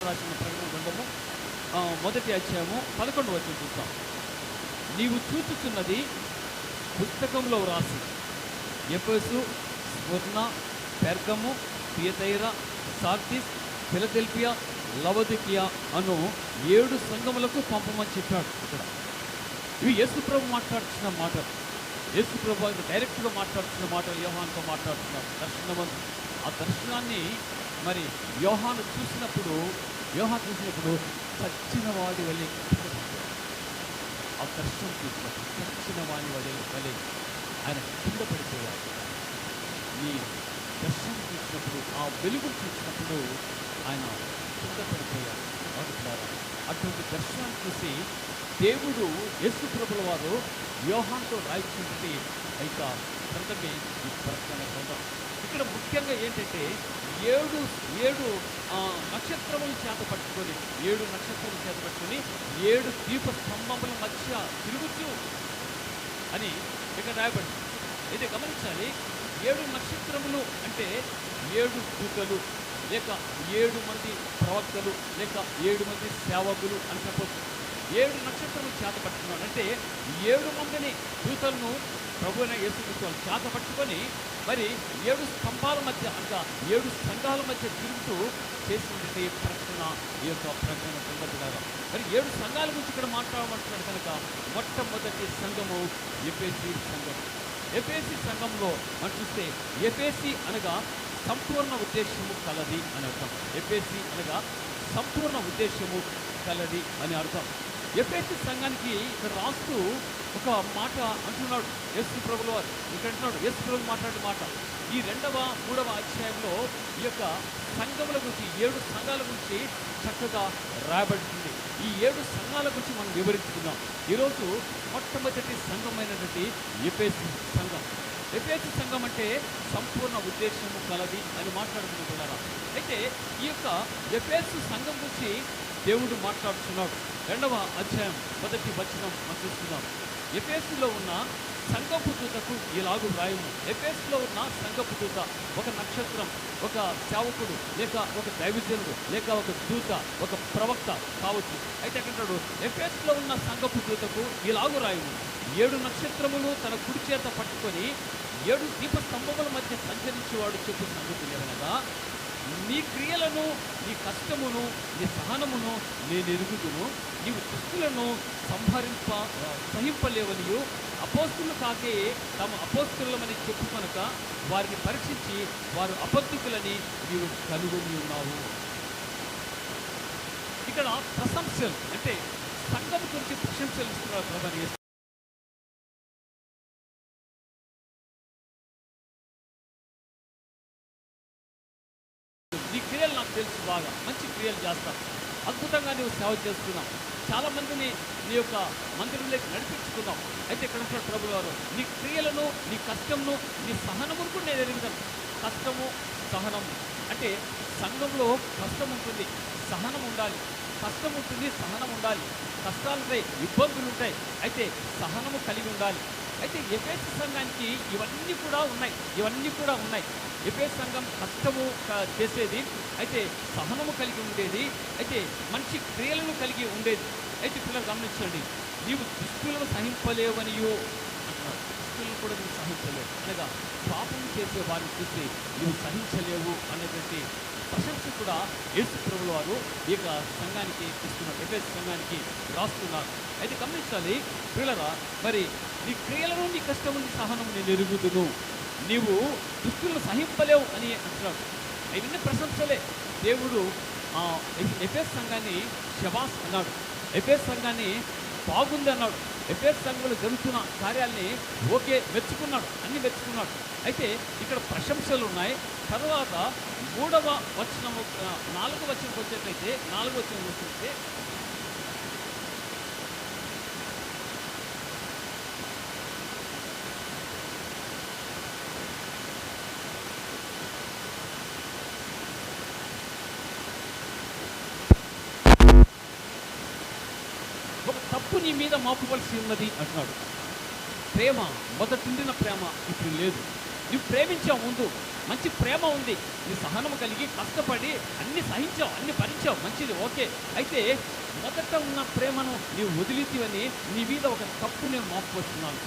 రాసిన ప్రకటన గ్రంథము మొదటి అధ్యాయము 11వ వచనం చూస్తాం. నీవు చూచుచున్నది పుస్తకంలో వ్రాసి ఎఫెసు, స్ముర్న, పెర్గము, థియతైరా, సార్దిస్, ఫిలదెల్ఫియా, లవొదికీయ అను 7 సంఘములకు పంపమని చెప్పాడు. ఇక్కడ ఇవి యేసుప్రభు మాట్లాడుతున్న మాటలు. యేసుప్రభు డైరెక్ట్గా మాట్లాడుతున్న మాటలు యోహానుతో మాట్లాడుతున్నారు. దర్శనమందు ఆ దర్శనాన్ని మరి యోహాను చూసినప్పుడు చచ్చిన వాడి వలె ఆ దర్శనం చూసినప్పుడు చచ్చిన వాడి వలె ఆయన కింద పడిపోయాడు. నీ దర్శనం చూసినప్పుడు, ఆ వెలుగు చూసినప్పుడు ఆయన కింద పడిపోయాడు. అటువంటి దర్శనాన్ని చూసి దేవుడు యేసుప్రభుల వారు యోహానుతో రాయించినటువంటి ఇక గ్రంథమే ఈ ప్రకటన గ్రంథం. ఇక్కడ ముఖ్యంగా ఏంటంటే 7 నక్షత్రములు చేత పట్టుకొని 7 దీప స్తంభముల మధ్య తిరుగుతూ అని ఇక్కడ రాయబడింది. అయితే గమనించాలి, 7 నక్షత్రములు అంటే 7 దూతలు, లేక 7 మంది ప్రవక్తలు, లేక 7 మంది సేవకులు అని చెప్పొచ్చు. 7 నక్షత్రములు చేత పట్టుకున్నాడు అంటే 7 మందిని దూతలను ప్రభు అయిన యేసుక్రీస్తు చేత పట్టుకొని మరి 7 స్తంభాల మధ్య అనగా 7 సంఘాల మధ్య తిరుగుతూ చేసినటువంటి ప్రకటన ఈ యొక్క ప్రకటన సందర్భంగా మరి 7 సంఘాల గురించి ఇక్కడ మాట్లాడమంటున్నాడు కనుక మొట్టమొదటి సంఘము ఎఫెసీ సంఘం. ఎఫెసీ సంఘంలో మనం చూస్తే ఎఫెసీ అనగా సంపూర్ణ ఉద్దేశము కలది అని అర్థం. ఎఫెసీ అనగా సంపూర్ణ ఉద్దేశము కలది అని అర్థం. ఎఫెసీ సంఘానికి ఇక్కడ రాస్తూ ఒక మాట అంటున్నాడు యేసు ప్రభుల వారు. ఇక్కడ అంటున్నాడు యేసు ప్రభు మాట్లాడే మాట ఈ 2వ 3వ అధ్యాయంలో ఈ యొక్క సంఘముల గురించి 7 సంఘాల గురించి చక్కగా రాయబడుతుంది. ఈ 7 సంఘాల గురించి మనం వివరించుకుందాం. ఈరోజు మొట్టమొదటి సంఘమైనటువంటి ఎఫెసీ సంఘం. ఎఫెసీ సంఘం అంటే సంపూర్ణ ఉద్దేశము కలది అని మాట్లాడుకుంటున్నారా. అయితే ఈ యొక్క ఎఫెసీ సంఘం గురించి దేవుడు మాట్లాడుతున్నాడు. 2వ అధ్యాయం 1వ వచనం మనం చూస్తున్నాం. ఎఫెసులో ఉన్న సంఘపు దూతకు ఇలాగు రాయము. ఎఫెసులో ఉన్న సంఘపు దూత ఒక నక్షత్రం, ఒక సేవకుడు, లేక ఒక దైవజనుడు, లేక ఒక దూత, ఒక ప్రవక్త కావచ్చు. అయితే అంటాడు ఎఫెసులో ఉన్న సంఘపు దూతకు ఇలాగు రాయము. 7 నక్షత్రములు తన కుడి చేత పట్టుకొని 7 దీప స్తంభముల మధ్య సంచరించేవాడు చెప్పు సంగతి ఏమనగా, నీ క్రియలను, నీ కష్టమును, నీ సహనమును నేను ఎరుగుదును. నీవు దుష్టులను సహింపలేవనియు అపోస్తులు కాకే తమ అపోస్తులమని చెప్పు కనుక వారిని పరీక్షించి వారు అబద్ధికులని నీవు కనుగొని ఉన్నావు. ఇక్కడ ప్రశంసలు అంటే సంఘం గురించి ప్రశంసలు ఇస్తున్నారు ప్రభు. నీ క్రియలు నాకు తెలుసు, బాగా మంచి క్రియలు చేస్తావు, అద్భుతంగా నువ్వు సేవ చేస్తున్నావు, చాలామందిని నీ యొక్క మందిరంలోకి నడిపించుకున్నావు. అయితే ఇక్కడ ఉంటాడు ప్రభు వారు, నీ క్రియలను, నీ కష్టమును, నీ సహనమును కూడా నేను ఎరుగుతాను. కష్టము, సహనము అంటే సంఘంలో కష్టం ఉంటుంది, సహనం ఉండాలి. కష్టం ఉంటుంది, సహనం ఉండాలి. కష్టాలు ఉంటాయి, ఇబ్బందులు ఉంటాయి, అయితే సహనము కలిగి ఉండాలి. అయితే ఎఫెసీ సంఘానికి ఇవన్నీ కూడా ఉన్నాయి. ఎఫెసీ సంఘం కష్టము చేసేది, అయితే సహనము కలిగి ఉండేది, అయితే మంచి క్రియలను కలిగి ఉండేది. అయితే పిల్లలు గమనించండి, నీవు దుష్టులను సహింపలేవనియో అంటున్నాడు. దుష్టులను కూడా నువ్వు సహించలేవు అనగా పాపం చేసే వారిని చూసి నువ్వు సహించలేవు అనేటువంటి ప్రశంస కూడా యేసు ప్రభుల వారు ఈ యొక్క సంఘానికి ఇస్తున్నారు, ఎఫెసీ సంఘానికి రాస్తున్నారు. అయితే గమనించాలి పిల్లరా, మరి నీ క్రియలను, నీ కష్టము, నీ సహనము నేను ఎరుగుదును, నీవు దుష్టులను సహింపలేవు అని అంటున్నాడు. ఇవన్నీ ప్రశంసలే. దేవుడు ఎఫెసీ సంఘాన్ని శబాస్ అన్నాడు, ఎఫెసీ సంఘాన్ని బాగుంది అన్నాడు, ఎఫెసీ సంఘంలో జరుగుతున్న కార్యాలని ఓకే మెచ్చుకున్నాడు, అన్ని మెచ్చుకున్నాడు. అయితే ఇక్కడ ప్రశంసలు ఉన్నాయి. తర్వాత 3వ వచనము 4వ వచనంకి వచ్చేట్లయితే 4వ వచనం చూస్తే ఒక తప్పు నీ మీద మోపవలసి ఉన్నది అంటున్నాడు. ప్రేమ మొదటిండిన ప్రేమ ఇప్పుడు లేదు. నువ్వు ప్రేమించావు ముందు, మంచి ప్రేమ ఉంది, నీ సహనం కలిగి కష్టపడి అన్ని సహించావు, అన్ని భరించావు, మంచిది, ఓకే. అయితే మొదట ఉన్న ప్రేమను నీవు వదిలితివని నీ మీద ఒక తప్పు నేను మోపవస్తున్నాను.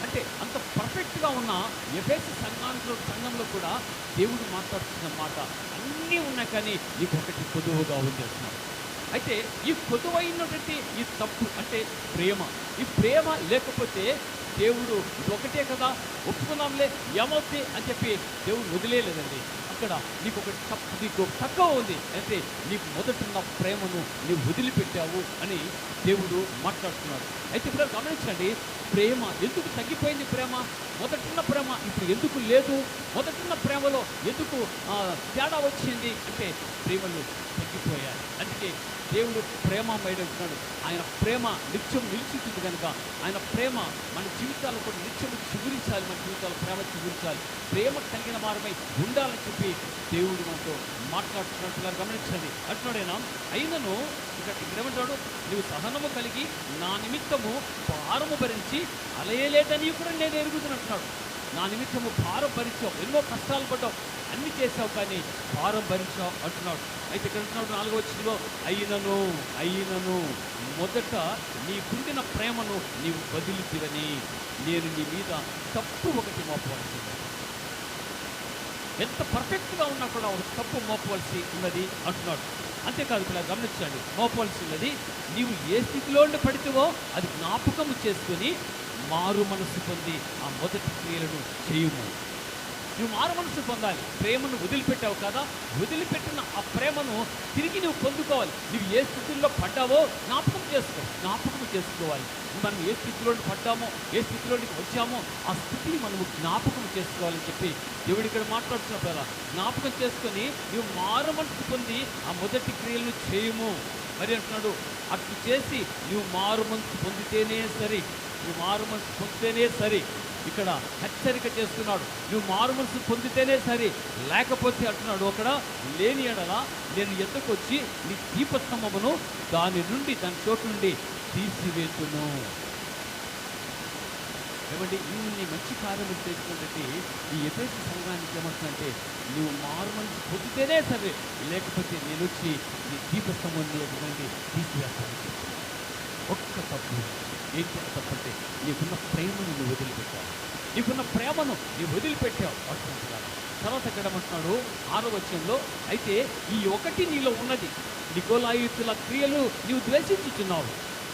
అంటే అంత పర్ఫెక్ట్గా ఉన్న ఎఫెసు సంఘంలో కూడా దేవుడు మాట్లాడుతున్న మాట అన్నీ ఉన్నాయి, కానీ నీకు ఒకటి కొదువుగా ఉంది అంటున్నాడు. అయితే ఈ కొదువైనటువంటి ఈ తప్పు అంటే ప్రేమ. ఈ ప్రేమ లేకపోతే దేవుడు ఇది ఒకటే కదా, ఒప్పుకున్నాంలే, ఏమవుతుంది అని చెప్పి దేవుడు వదిలేలేదండి. అక్కడ నీకు ఒక తప్పు, నీకు తక్కువ ఉంది అంటే నీకు మొదటున్న ప్రేమను నీవు వదిలిపెట్టావు అని దేవుడు మాట్లాడుతున్నాడు. అయితే ఇప్పుడు గమనించండి, ప్రేమ ఎందుకు తగ్గిపోయింది? ప్రేమ మొదటున్న ప్రేమ ఇప్పుడు ఎందుకు లేదు? మొదటున్న ప్రేమలో ఎందుకు తేడా వచ్చింది అంటే ప్రేమలు తగ్గిపోయాయి. అందుకే దేవుడు ప్రేమమయుడు అంటున్నాడు. ఆయన ప్రేమ నిత్యం నిలిచిస్తుంది కనుక ఆయన ప్రేమ మన జీవితాల్లో కూడా నిత్యం చిగురించాలి, మన జీవితాల్లో ప్రేమ చిగురించాలి, ప్రేమ కలిగిన వారమై ఉండాలని చెప్పి దేవుడు మనతో మాట్లాడుతున్నట్టుగా గమనించండి. అంటున్నాడైనా అయినను ఇక్కడ ఏమంటాడు, నీవు సహనము కలిగి నా నిమిత్తము భారము భరించి అలయలేదని కూడా నేను ఎరుగుతున్నట్టున్నాడు. నా నిమిత్తము భారం భరించావు, ఎన్నో కష్టాలు పడ్డావు, అన్ని చేసావు, కానీ భారం భరించావు అంటున్నాడు. అయితే ఇక్కడ అంటున్నాడు 4వ వచనంలో, అయినను మొదట నీ కుండిన ప్రేమను నీవు వదిలితివని నేను నీ మీద తప్పు ఒకటి మోపవలసింది. ఎంత పర్ఫెక్ట్గా ఉన్నా కూడా ఒక తప్పు మోపవలసి ఉన్నది అంటున్నాడు. అంతేకాదు ఇక్కడ గమనించండి, మోపవలసి ఉన్నది నీవు ఏ స్థితిలో పడితేవో అది జ్ఞాపకము చేసుకొని మారు మనసు పొంది ఆ మొదటి క్రియలను చేయుము. నువ్వు మారు మనసు పొందాలి. ప్రేమను వదిలిపెట్టావు కదా, వదిలిపెట్టిన ఆ ప్రేమను తిరిగి నువ్వు పొందుకోవాలి. నువ్వు ఏ స్థితిలో పడ్డావో జ్ఞాపకం చేసుకోవాలి. మనం ఏ స్థితిలో పడ్డామో, ఏ స్థితిలోనికి వచ్చామో ఆ స్థితిని మనము జ్ఞాపకం చేసుకోవాలని చెప్పి దేవుడు ఇక్కడ మాట్లాడుతున్నప్పుడు జ్ఞాపకం చేసుకొని నువ్వు మారు మనసు పొంది ఆ మొదటి క్రియలను చేయము మరి అంటున్నాడు. అట్లు చేసి నువ్వు మారు మనసు పొందితేనే సరి, నువ్వు మారు మనసు పొందితేనే సరి. ఇక్కడ హెచ్చరిక చేస్తున్నాడు, నువ్వు మారు మనసు పొందితేనే సరి, లేకపోతే అంటున్నాడు అక్కడ లేని ఎడల నేను ఎద్దకు వచ్చి నీ దీపస్తంభమును దాని చోటు నుండి తీసివేతును. ఏమంటే ఇన్ని మంచి కార్యములు చేసుకుంటే ఈ ఎఫెసు సంఘానికి ఏమంటుందంటే నువ్వు మారు మనసు పొందితేనే సరే, లేకపోతే నేను వచ్చి నీ దీపస్తంభంలోకి తీసివేస్తాను. ఒక్క తప్పు ఏంటి తప్పంటే నీకున్న ప్రేమను నువ్వు వదిలిపెట్టావు, నీకున్న ప్రేమను నువ్వు వదిలిపెట్టావు అంటున్నాడు. తర్వాత ఇక్కడ ఏమంటున్నాడు 6వ వచనంలో, అయితే ఈ ఒకటి నీలో ఉన్నది, నికోలాయితుల క్రియలు నీవు ద్వేషించుచున్నావు,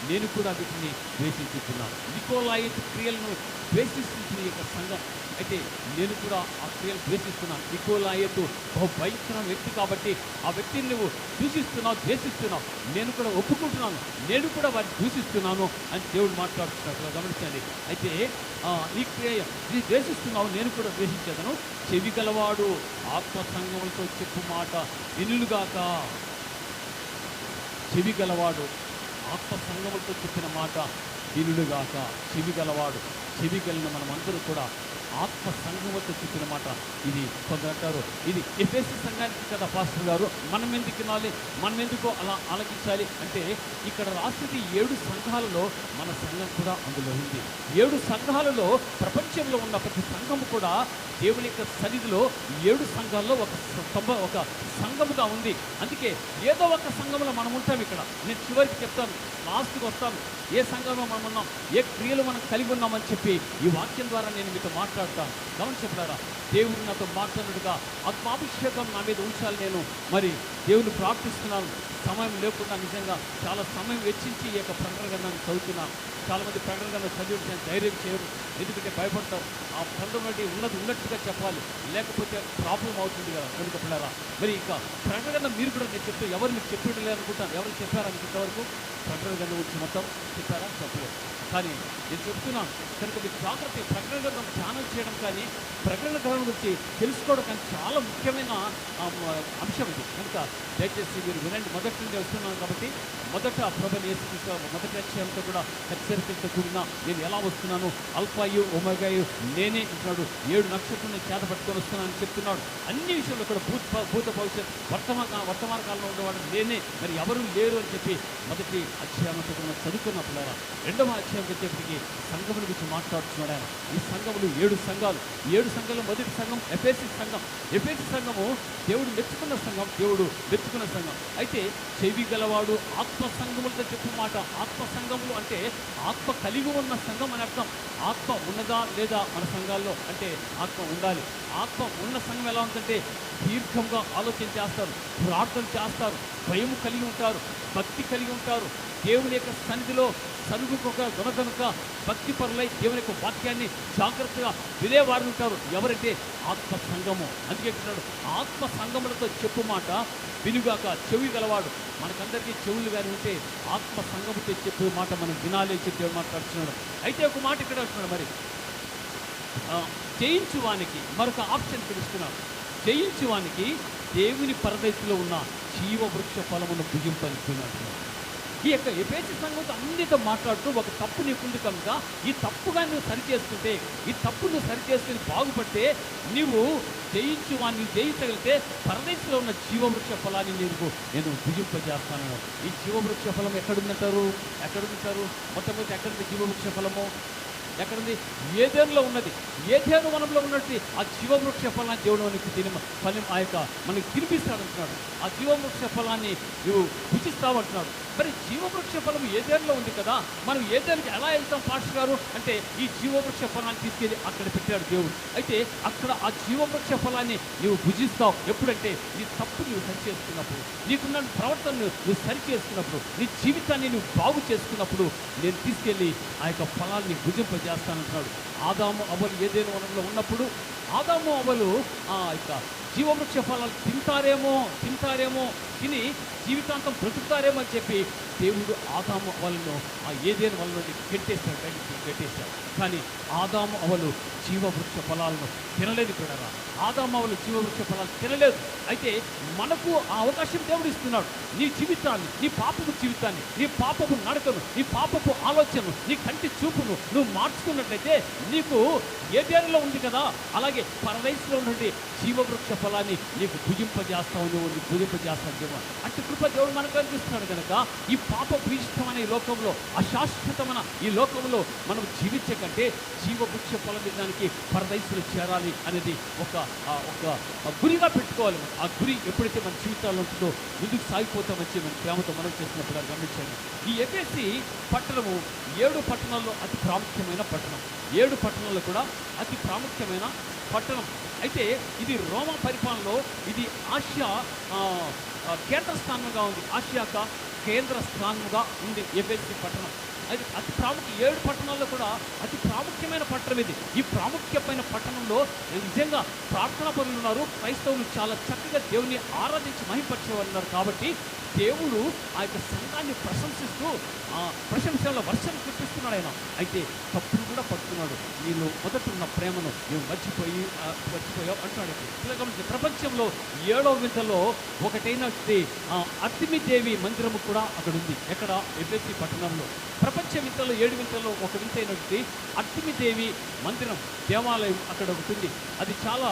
నేను కూడా వీటిని ద్వేషించుతున్నాను. నికోలాయితు క్రియలను ద్వేషిస్తుంది యొక్క సంఘం. అయితే నేను కూడా ఆ క్రియలు ద్వేషిస్తున్నాను. నికోలాయితు బహు భయంకరమైన వ్యక్తి కాబట్టి ఆ వ్యక్తిని నువ్వు ద్వేషిస్తున్నావు, నేను కూడా ఒప్పుకుంటున్నాను, నేను కూడా వారిని దూషిస్తున్నాను అని దేవుడు మాట్లాడుతున్నట్లు గమనించండి. అయితే ఈ క్రియ ఇది ద్వేషిస్తున్నావు, నేను కూడా ద్వేషించేదను. చెవి గలవాడు ఆత్మ సంఘములతో చెప్పు మాట వినుగాక. చెవి గలవాడు ఆత్మ సంఘములతో చెప్పిన మాట వినుగాక. చెవి గలవాడు, చెవి కలిగిన మనమందరూ కూడా ఆత్మ సంఘములతో చెప్పిన మాట. ఇది కొందరు అంటారు ఇది ఎఫెసు సంఘానికి కదా పాస్టర్ గారు, మనం ఎందుకు వినాలి, మనం ఎందుకు అలా ఆలకించాలి అంటే ఇక్కడ రాసింది 7 సంఘాలలో మన సంఘం కూడా అందులో ఉంది. 7 సంఘాలలో ప్రపంచంలో ఉన్న ప్రతి సంఘము కూడా దేవుని యొక్క సన్నిధిలో 7 సంఘాల్లో ఒక సంఘముగా ఉంది. అందుకే ఏదో ఒక సంఘంలో మనం ఉంటాం. ఇక్కడ నేను చివరికి చెప్తాను, లాస్ట్కి వస్తాను, ఏ సంఘంలో మనం ఉన్నాం, ఏ క్రియలు మనం కలిగి ఉన్నామని చెప్పి ఈ వాక్యం ద్వారా నేను మీతో మాట్లాడతాను. గమనించారా, దేవుడు నాతో మాట్లాడినట్టుగా ఆత్మాభిషేకం నా మీద ఉంచాలి. నేను మరి దేవుని ప్రార్థిస్తున్నాను. సమయం లేకుండా నిజంగా చాలా సమయం వెచ్చించి ఈ యొక్క ప్రకటన గ్రంథాన్ని చదువుతున్నాను. చాలామంది ప్రకటన గ్రంథం చదివితే ధైర్యం చేయరు, ఎందుకంటే భయపడతాం. ఆ గ్రంథం బట్టి ఉన్నట్టుగా చెప్పాలి, లేకపోతే ప్రాబ్లం అవుతుంది కదా. కనుక పిల్లరా, మరి ఇక ప్రకటన గ్రంథం మీరు కూడా నేను చెప్తే ఎవరు మీకు చెప్పడం అనుకుంటాను. ఎవరు చెప్పారా మీకు ఇంతవరకు ప్రకటన గ్రంథం గురించి మొత్తం చెప్పారా? చెప్పలేదు. కానీ నేను చెప్తున్నాను కనుక మీకు జాగ్రత్త. ప్రకటన గ్రంథం ధ్యానం చేయడం కానీ ప్రకటన గ్రంథం గురించి తెలుసుకోవడం కానీ చాలా ముఖ్యమైన అంశం ఇది. కనుక దయచేసి మీరు వినండి. మొదటి నుండి వస్తున్నాను కాబట్టి మొదట ప్రభుని యేసుక్రీస్తు మొదటి అధ్యాయంతో కూడా హెచ్చరికలతో కూడిన నేను ఎలా వస్తున్నాను, అల్ఫాయు ఒమేగాయు నేనే అంటున్నాడు. 7 నక్షత్రాన్ని చేత పట్టుకొని వస్తున్నానని చెప్తున్నాడు. అన్ని విషయంలో కూడా భూత భవిష్యత్ వర్తమాన కాలంలో ఉండేవాడు నేనే, మరి ఎవరు లేరు అని చెప్పి మొదటి అధ్యాయంతో కూడా చదువుకున్నప్పుడు 2వ అధ్యాయం వచ్చేప్పటికి సంఘముల గురించి మాట్లాడుతున్నాడు ఆయన. ఈ సంఘములు 7 సంఘాలు. 7 సంఘాలు మొదటి ఎలాంటి సంఘం? ఎఫెసీ సంఘం. ఎఫెసీ సంఘము దేవుడు మెచ్చుకున్న సంఘం, దేవుడు మెచ్చుకున్న సంఘం. అయితే చెవి గలవాడు ఆత్మ సంఘములతో చెప్పు మాట. ఆత్మ సంఘములు అంటే ఆత్మ కలిగి ఉన్న సంఘం అని అర్థం. ఆత్మ ఉన్నదా లేదా మన సంఘాల్లో అంటే ఆత్మ ఉండాలి. ఆత్మ ఉన్న సంఘం ఎలా ఉందంటే దీర్ఘంగా ఆలోచన చేస్తారు, ప్రార్థన చేస్తారు, భయం కలిగి ఉంటారు, భక్తి కలిగి ఉంటారు. దేవుని యొక్క సన్నిధిలో సరుగుకొక గుణగనుక భక్తి పరులై దేవుని యొక్క వాక్యాన్ని జాగ్రత్తగా వినేవారు ఉంటారు. ఎవరంటే ఆత్మ సంఘము. అందుకే అంటున్నాడు ఆత్మ సంఘములతో చెప్పు మాట వినుగాక చెవి గలవాడు. మనకందరికీ చెవులు కానీ ఉంటే ఆత్మ సంఘముతో చెప్పే మాట మనం వినాలి చెప్పే మాట్లాడుతున్నాడు. అయితే ఒక మాట ఇక్కడ అంటున్నాడు, మరి జయించువానికి మరొక ఆప్షన్ తెలుస్తున్నాడు. జయించువానికి దేవుని పరదేశంలో ఉన్న జీవవృక్ష ఫలమును భుజింపనిస్తున్నాడు. ఈ యొక్క ఎఫెసీ సంఘంతో అన్నితో మాట్లాడుతూ ఒక తప్పు నీకుంది కనుక ఈ తప్పుగా నువ్వు సరిచేసుకుంటే, ఈ తప్పు నువ్వు సరిచేసుకుని బాగుపడితే నీవు జయించువాన్ని జయించగలిగితే పరదేశంలో ఉన్న జీవవృక్ష ఫలాన్ని నేను భుజింపజేస్తాను. ఈ జీవవృక్ష ఫలం ఎక్కడుందంటారు? మొట్టమొదటి ఎక్కడుంది జీవవృక్ష ఫలము? ఎక్కడుంది? ఏదేనులో ఉన్నది. ఏదేను వనంలో ఉన్నట్టు ఆ జీవవృక్ష ఫలాన్ని దేవుడు మనకి తినిపిస్తాడు అంటున్నాడు. ఆ జీవవృక్ష ఫలాన్ని నువ్వు భుజిస్తావు అంటున్నాడు. మరి జీవవృక్ష ఫలం ఏదేనులో ఉంది కదా, మనం ఏదేనుకి ఎలా వెళ్తాం పాస్టర్ గారు అంటే ఈ జీవవృక్ష ఫలాన్ని తీసుకెళ్ళి అక్కడ పెట్టాడు దేవుడు. అయితే అక్కడ ఆ జీవవృక్ష ఫలాన్ని నువ్వు భుజిస్తావు ఎప్పుడంటే నీ తప్పు నువ్వు సరి చేసుకున్నప్పుడు, నీకున్న ప్రవర్తనను నువ్వు సరి చేసుకున్నప్పుడు, నీ జీవితాన్ని నువ్వు బాగు చేసుకున్నప్పుడు నేను తీసుకెళ్ళి ఆ యొక్క ఫలాన్ని భుజింపజేస్తానంటున్నాడు. ఆదాము అవ్వలు ఏదేను వనంలో ఉన్నప్పుడు ఆదాము అవ్వలు ఆ యొక్క జీవవృక్ష ఫలాలు తింటారేమో తిని జీవితాంతం బ్రతుకుతారేమో అని చెప్పి దేవుడు ఆదాము అవ్వలను ఆ ఏదేను వల్ల నుండి గెట్టేశాడు. కానీ ఆదాము అవ్వలు జీవవృక్ష ఫలాలను తినలేదు కూడా. ఆదాము అవ్వలు జీవవృక్ష ఫలాలు తినలేదు. అయితే మనకు ఆ అవకాశం దేవుడు ఇస్తున్నాడు. నీ జీవితాన్ని, నీ పాపపు జీవితాన్ని, నీ పాపపు నడకను, నీ పాపపు ఆలోచనను, నీ కంటి చూపును నువ్వు మార్చుకున్నట్లయితే నీకు ఏదేనులో ఉంది కదా, అలాగే పరదేశంలో నుండి జీవవృక్ష ఫలాన్ని నీకు భుజింపజేస్తావు. నువ్వు భుజింపజేస్తావు జీవం అంటే కృప దేవుడు మనకు కనిపిస్తున్నాడు కనుక ఈ పాప భూయిష్టమైన ఈ లోకంలో, అశాశ్వతమైన ఈ లోకంలో మనం జీవించే కంటే జీవవృక్ష ఫలం దానికి పరదేశంలో చేరాలి అనేది ఒక గురిగా పెట్టుకోవాలి. ఆ గురి ఎప్పుడైతే మన జీవితాల్లో ఉంటుందో ముందుకు సాగిపోతామని మన ప్రేమతో మనం చేసినప్పుడు అది గమనించండి. ఈ ఎఫెసీ పట్టణము 7 పట్టణాల్లో అతి ప్రాముఖ్యమైన పట్టణం. 7 పట్టణాల్లో కూడా అతి ప్రాముఖ్యమైన పట్టణం. అయితే ఇది రోమా పరిపాలనలో ఇది ఆసియా కేంద్ర స్థానంగా ఉంది. ఆసియాక కేంద్ర స్థానంగా ఉంది ఎఫెసీ పట్టణం. అది అతి 7 పట్టణాల్లో కూడా అతి ప్రాముఖ్యమైన పట్టణం ఇది. ఈ ప్రాముఖ్యమైన పట్టణంలో నిజంగా ప్రార్థనా పరులు ఉన్నారు. క్రైస్తవులు చాలా చక్కగా దేవుని ఆరాధించి మహిమపరిచేవారు ఉన్నారు. కాబట్టి దేవుడు ఆ యొక్క సంఘాన్ని ప్రశంసల వర్షం కురిపిస్తున్నాడు ఆయన. అయితే తప్పును కూడా పడుతున్నాడు. నీళ్ళు మొదట ఉన్న ప్రేమను నువ్వు మర్చిపోయావు అంటున్నాడు. ఇలా ప్రపంచంలో 7వ వింతలో ఒకటైనది అర్తిమిదేవి మందిరము కూడా అక్కడ ఉంది. ఎక్కడ? ఎఫెసీ పట్టణంలో. ప్రపంచ వింతలో 7 వింతల్లో ఒక వింత అయినటువంటి అర్తిమిదేవి మందిరం, దేవాలయం అక్కడ ఒకటి ఉంది. అది చాలా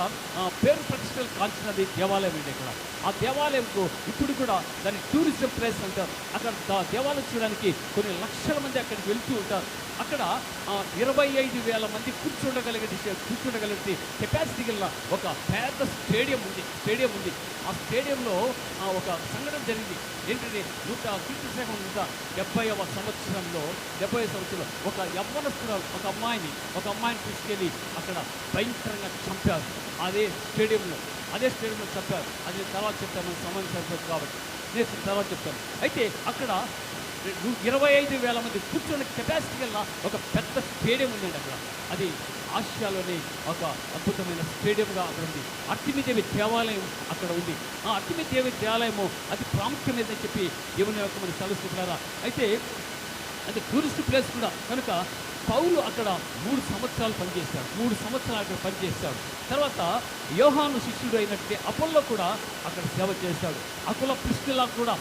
పేరు ప్రతిష్టలు కాల్చినది దేవాలయం అండి. ఇక్కడ ఆ దేవాలయంకు ఇప్పుడు కూడా దాన్ని టూరిజం ప్లేస్ అంటారు. అక్కడ దేవాలయం చూడడానికి కొన్ని లక్షల మంది అక్కడికి వెళ్తూ ఉంటారు. అక్కడ 25,000 మంది కూర్చోగలిగే కెపాసిటీ గల ఒక పెద్ద స్టేడియం ఉంది. ఆ స్టేడియంలో ఒక సంఘటన జరిగింది. ఏంటంటే 70వ సంవత్సరంలో ఒక యవ్వనస్తురాలు ఒక అమ్మాయిని తీసుకెళ్ళి అక్కడ భయంకరంగా చంపారు. అదే స్టేడియంలో చంపారు. అది తర్వాత చెప్తాను, మనకు సమయం సరిపోతుంది కాబట్టి నేను తర్వాత చెప్తాను. అయితే అక్కడ 25,000 మంది కూర్చొని కెపాసిటీ గల ఒక పెద్ద స్టేడియం ఉందండి అక్కడ. అది ఆసియాలోని ఒక అద్భుతమైన స్టేడియంగా అక్కడ ఉంది. అర్తిమిదేవి దేవాలయం అక్కడ ఉంది. ఆ అర్తిమిదేవి దేవాలయము అతి ప్రాముఖ్యమైనదని చెప్పి దేవుని యొక్క మనకి తెలుసుకుంటున్నారా. అయితే అది టూరిస్ట్ ప్లేస్ కూడా కనుక పౌలు అక్కడ 3 సంవత్సరాలు పనిచేశాడు. 3 సంవత్సరాలు అక్కడ పనిచేశాడు. తర్వాత యోహాను శిష్యుడు అయినట్టు అపోల్లో కూడా అక్కడ సేవ చేశాడు. అకుల ప్రిస్కిలా కూడా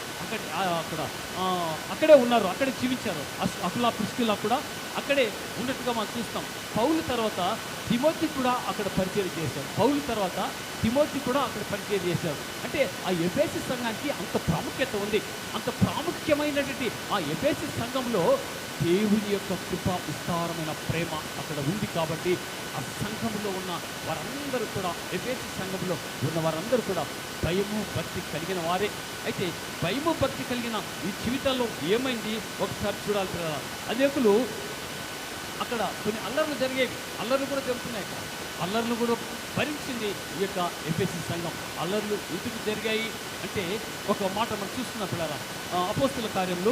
అక్కడే ఉన్నారు, అక్కడే జీవించారు. అకుల ప్రిస్కిలా కూడా అక్కడే ఉన్నట్టుగా మనం చూస్తాం. పౌలు తర్వాత తిమోతి కూడా అక్కడ పరిచయం చేశారు. అంటే ఆ ఎఫెసీ సంఘానికి అంత ప్రాముఖ్యత ఉంది. అంత ప్రాముఖ్యమైనటువంటి ఆ ఎఫెసీ సంఘంలో దేవుని యొక్క కృప విస్తారమైన ప్రేమ అక్కడ ఉంది కాబట్టి ఆ సంఘంలో ఉన్న వారందరూ కూడా, ఎఫెసు సంఘంలో ఉన్న వారందరూ కూడా భయము భక్తి కలిగిన వారే. అయితే భయము భక్తి కలిగిన ఈ జీవితాల్లో ఏమైంది ఒకసారి చూడాలి పిల్లలు. అనేకులు అక్కడ కొన్ని అల్లర్లు జరిగేవి, అల్లర్లు కూడా జరుగుతున్నాయి. అక్కడ అల్లర్లు కూడా భరించింది ఈ యొక్క ఎఫెసు సంఘం. అల్లర్లు ఎందుకు జరిగాయి అంటే ఒక మాట మనం చూస్తున్న పిల్లల అపోస్తుల కార్యములు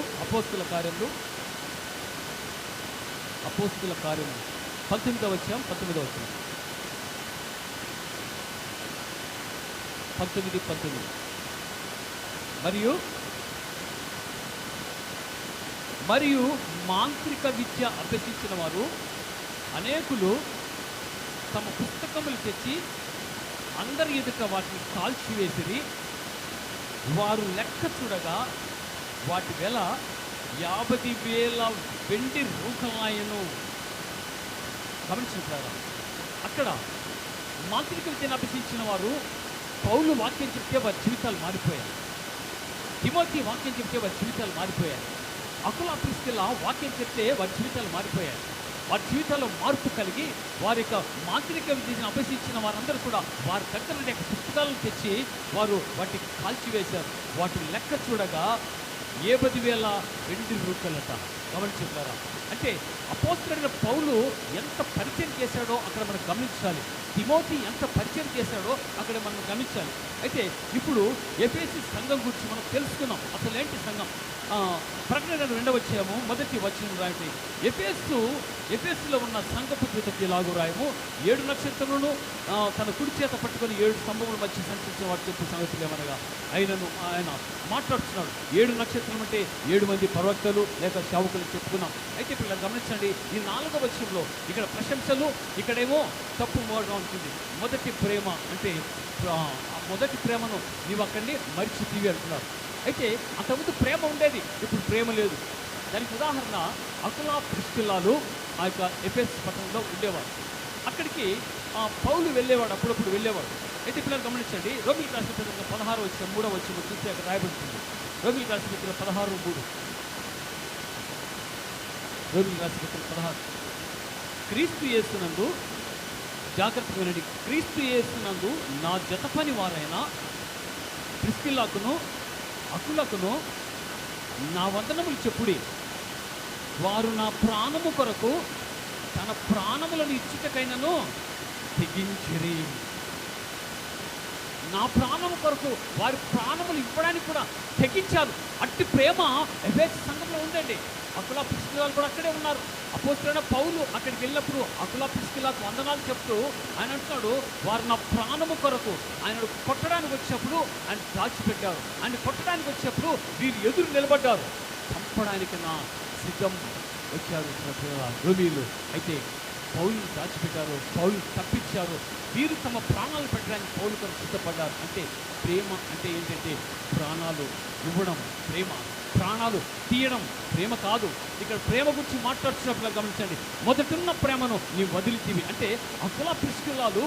19వ అధ్యాయం 19 మరియు మాంత్రిక విద్య అభ్యసించిన వారు అనేకులు తమ పుస్తకములు తెచ్చి అందరి ఎదుట వాటిని కాల్చివేసిరి. వారు లెక్క చూడగా వాటి వెల 50,000 వెండి రూకలాయను. గమనించారా? అక్కడ మాంత్రిక విద్యను అభ్యసించిన వారు పౌలు వాక్యం చెప్తే వారి జీవితాలు మారిపోయాయి. తిమోతి వాక్యం చెప్తే వారి జీవితాలు మారిపోయాయి. అకుల ప్రిస్కిల వాక్యం చెప్తే వారి జీవితాలు మారిపోయాయి. వారి జీవితాల్లో మార్పు కలిగి వారి యొక్క మాంత్రిక విద్యను అభ్యసించిన వారందరూ కూడా వారి దగ్గర నుండి పుస్తకాలను తెచ్చి వారు వాటిని కాల్చివేశారు. వాటిని లెక్క చూడగా 50,000 వెండి రూకలట. గమనించారా? అంటే అపోస్తలుడైన పౌలు ఎంత పరిచయం చేశాడో అక్కడ మనం గమనించాలి. తిమోతి ఎంత పరిచయం చేశాడో అక్కడ మనం గమనించాలి. అయితే ఇప్పుడు ఎఫెసు సంఘం గురించి మనం తెలుసుకున్నాం. అసలు ఏంటి సంఘం? ప్రకటన 2వ అధ్యాయము 1వ వచనం రాయండి. ఎఫెసులో ఉన్న సంఘపు దూతకి ఇలాగు రాయము, 7 నక్షత్రములను తన కుడి చేత పట్టుకొని 7 స్తంభముల మధ్య సంచరించిన వాడు చెప్పే సంగతులు ఏమనగా ఆయన మాట్లాడుతున్నాడు. 7 నక్షత్రం అంటే 7 మంది ప్రవక్తలు లేక సేవకులు చెప్పుకున్నాం. అయితే పిల్లలు గమనించండి, ఈ 4వ వచనంలో ఇక్కడ ప్రశంసలు, ఇక్కడేమో తప్పు మోడగా ఉంటుంది. మొదటి ప్రేమ అంటే మొదటి ప్రేమను నీవు అక్కడిని మరిచితివి అంటున్నారు. అయితే అంతకుముందు ప్రేమ ఉండేది, ఇప్పుడు ప్రేమ లేదు. దానికి ఉదాహరణ అకులా ప్రిస్కిల్లాలు ఆ యొక్క ఎఫెసు పట్టణంలో ఉండేవారు. అక్కడికి పౌలు వెళ్ళేవాడు, అప్పుడప్పుడు వెళ్ళేవాడు. అయితే పిల్లలు గమనించండి, రోమిలికి రాసిన పత్రిక 16వ అధ్యాయం 3వ వచనం చూస్తే అక్కడ రాయబడుతుంది. రోమిలికి రాసిన పత్రిక 16:3. రోమిలికి రాసిన పత్రిక 16. క్రీస్తు యేసునందు, జాగ్రత్తగా వినండి, క్రీస్తు యేసునందు నా జత పని వారైన ప్రిస్కిల్లాకును అకులకును నా వందనములు చెప్పుడి. వారు నా ప్రాణము కొరకు తన ప్రాణములను ఇచ్చుటకైనను తెగించిరి. నా ప్రాణము కొరకు వారి ప్రాణములు ఇవ్వడానికి కూడా తెగించారు. అట్టి ప్రేమ ఎఫెసు సంఘంలో ఉందండి. అకులా ప్రిస్కిల్లాలు కూడా అక్కడే ఉన్నారు. అపోస్తలుడైన పౌలు అక్కడికి వెళ్ళినప్పుడు అకులా ప్రిస్కిల్లాకు వందనాలు చెప్తూ ఆయన అంటున్నాడు, వారు నా ప్రాణము కొరకు ఆయన కొట్టడానికి వచ్చినప్పుడు ఆయన దాచిపెట్టారు. ఆయన కొట్టడానికి వచ్చినప్పుడు వీరు ఎదురు నిలబడ్డారు. చంపడానికి నా సిద్ధం వచ్చారు రోమీయులు. అయితే పౌలు దాచిపెట్టారు, పౌలు తప్పించారు. వీరు తమ ప్రాణాలు పెట్టడానికి పౌలు కొరకు సిద్ధపడ్డారు. అంటే ప్రేమ అంటే ఏంటంటే ప్రాణాలు ఇవ్వడం ప్రేమ, ప్రాణాలు తీయడం ప్రేమ కాదు. ఇక్కడ ప్రేమ గురించి మాట్లాడుతున్నప్పుడు గమనించండి, మొదటిన్న ప్రేమను నీ వదిలితివి అంటే అకులా ప్రిస్కిల్లాలు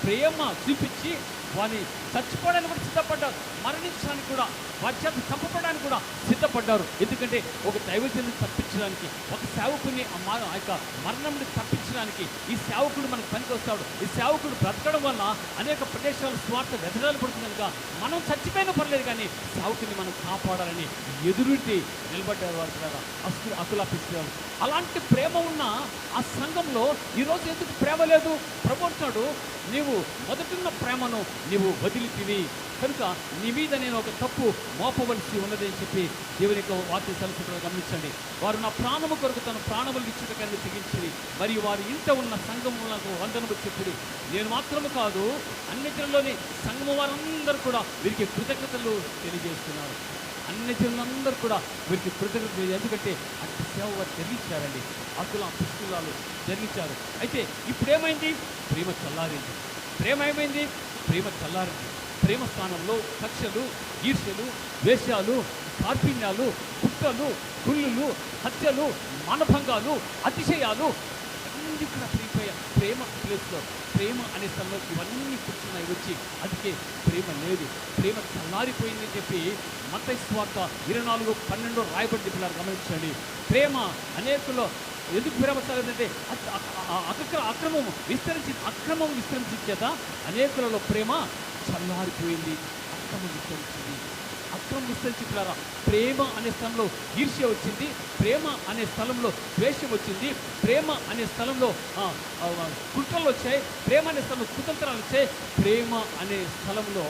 ప్రేమ చూపించి వారిని చచ్చిపోవడానికి కూడా సిద్ధపడ్డారు, మరణించడానికి కూడా, వారి చేత చంపబడడానికి కూడా సిద్ధపడ్డారు. ఎందుకంటే ఒక దైవజనుని తప్పించడానికి, ఒక సేవకుని ఆ యొక్క మరణం నుండి తప్పించడానికి ఈ సేవకుడు మనకు పనికి వస్తాడు. ఈ సేవకుడు బ్రతకడం వల్ల అనేక ప్రదేశాలు స్వార్థ వెతడాలు పడుతుంది కనుక మనం చచ్చిపోయినా పర్లేదు కానీ సేవకుని మనం కాపాడాలని ఎదురుంటి నిలబడ్డారు వారు కదా అకులా ప్రిస్కిల్లాలు. అలాంటి ప్రేమ ఉన్న ఆ సంఘంలో ఈరోజు ఎందుకు ప్రేమ లేదు? ప్రభుత్వాడు నీవు మొదటిన్న ప్రేమను నీవు వదిలితివి కనుక నీ మీద నేను ఒక తప్పు మోపవలసి ఉన్నది అని చెప్పి దేవుని యొక్క వాక్య సలహా గమనించండి. వారు నా ప్రాణము కొరకు తన ప్రాణములు ఇచ్చుటకైనా తెగించింది. మరియు వారి ఇంట ఉన్న సంఘములకు వందనము చెప్పుడి. నేను మాత్రము కాదు, అన్ని జనుల్లోని సంఘము వారందరూ కూడా వీరికి కృతజ్ఞతలు తెలియజేస్తున్నారు. అన్ని జనులందరూ కూడా వీరికి కృతజ్ఞతలు, ఎందుకంటే అట్టి సేవ వారు జరిగించారండి. అకులా ప్రిస్కిల్లాలు జరిగించారు. అయితే ఇప్పుడేమైంది? ప్రేమ చల్లారింది. ప్రేమ ఏమైంది? ప్రేమ చల్లారింది. ప్రేమ స్థానంలో కక్షలు, ఈర్ష్యలు, ద్వేషాలు, కార్పిణ్యాలు, కుట్రలు, కుళ్ళులు, హత్యలు, మానభంగాలు, అతిశయాలు అన్నీ కూడా ప్రిగిపోయాయి. ప్రేమ ప్లేస్లో, ప్రేమ అనే స్థలంలో ఇవన్నీ కూర్చున్నాయి వచ్చి. అందుకే ప్రేమ లేదు, ప్రేమ చల్లారిపోయిందని చెప్పి మత్తయి సువార్త 24:12 రాయబడి పిల్లలు గమనించండి. ప్రేమ అనేకుల్లో ఎందుకు ప్రేమ చల్లదంటే అక్రమం విస్తరించి చేత అనేకులలో ప్రేమ చల్లారిపోయింది, అక్రమం విస్తరించి పిల్లరా. ప్రేమ అనే స్థలంలో ఈర్ష్య వచ్చింది, ప్రేమ అనే స్థలంలో ద్వేషం వచ్చింది, ప్రేమ అనే స్థలంలో కుట్రలు వచ్చాయి, ప్రేమ అనే స్థలంలో కుతంత్రాలు వచ్చాయి, ప్రేమ అనే స్థలంలో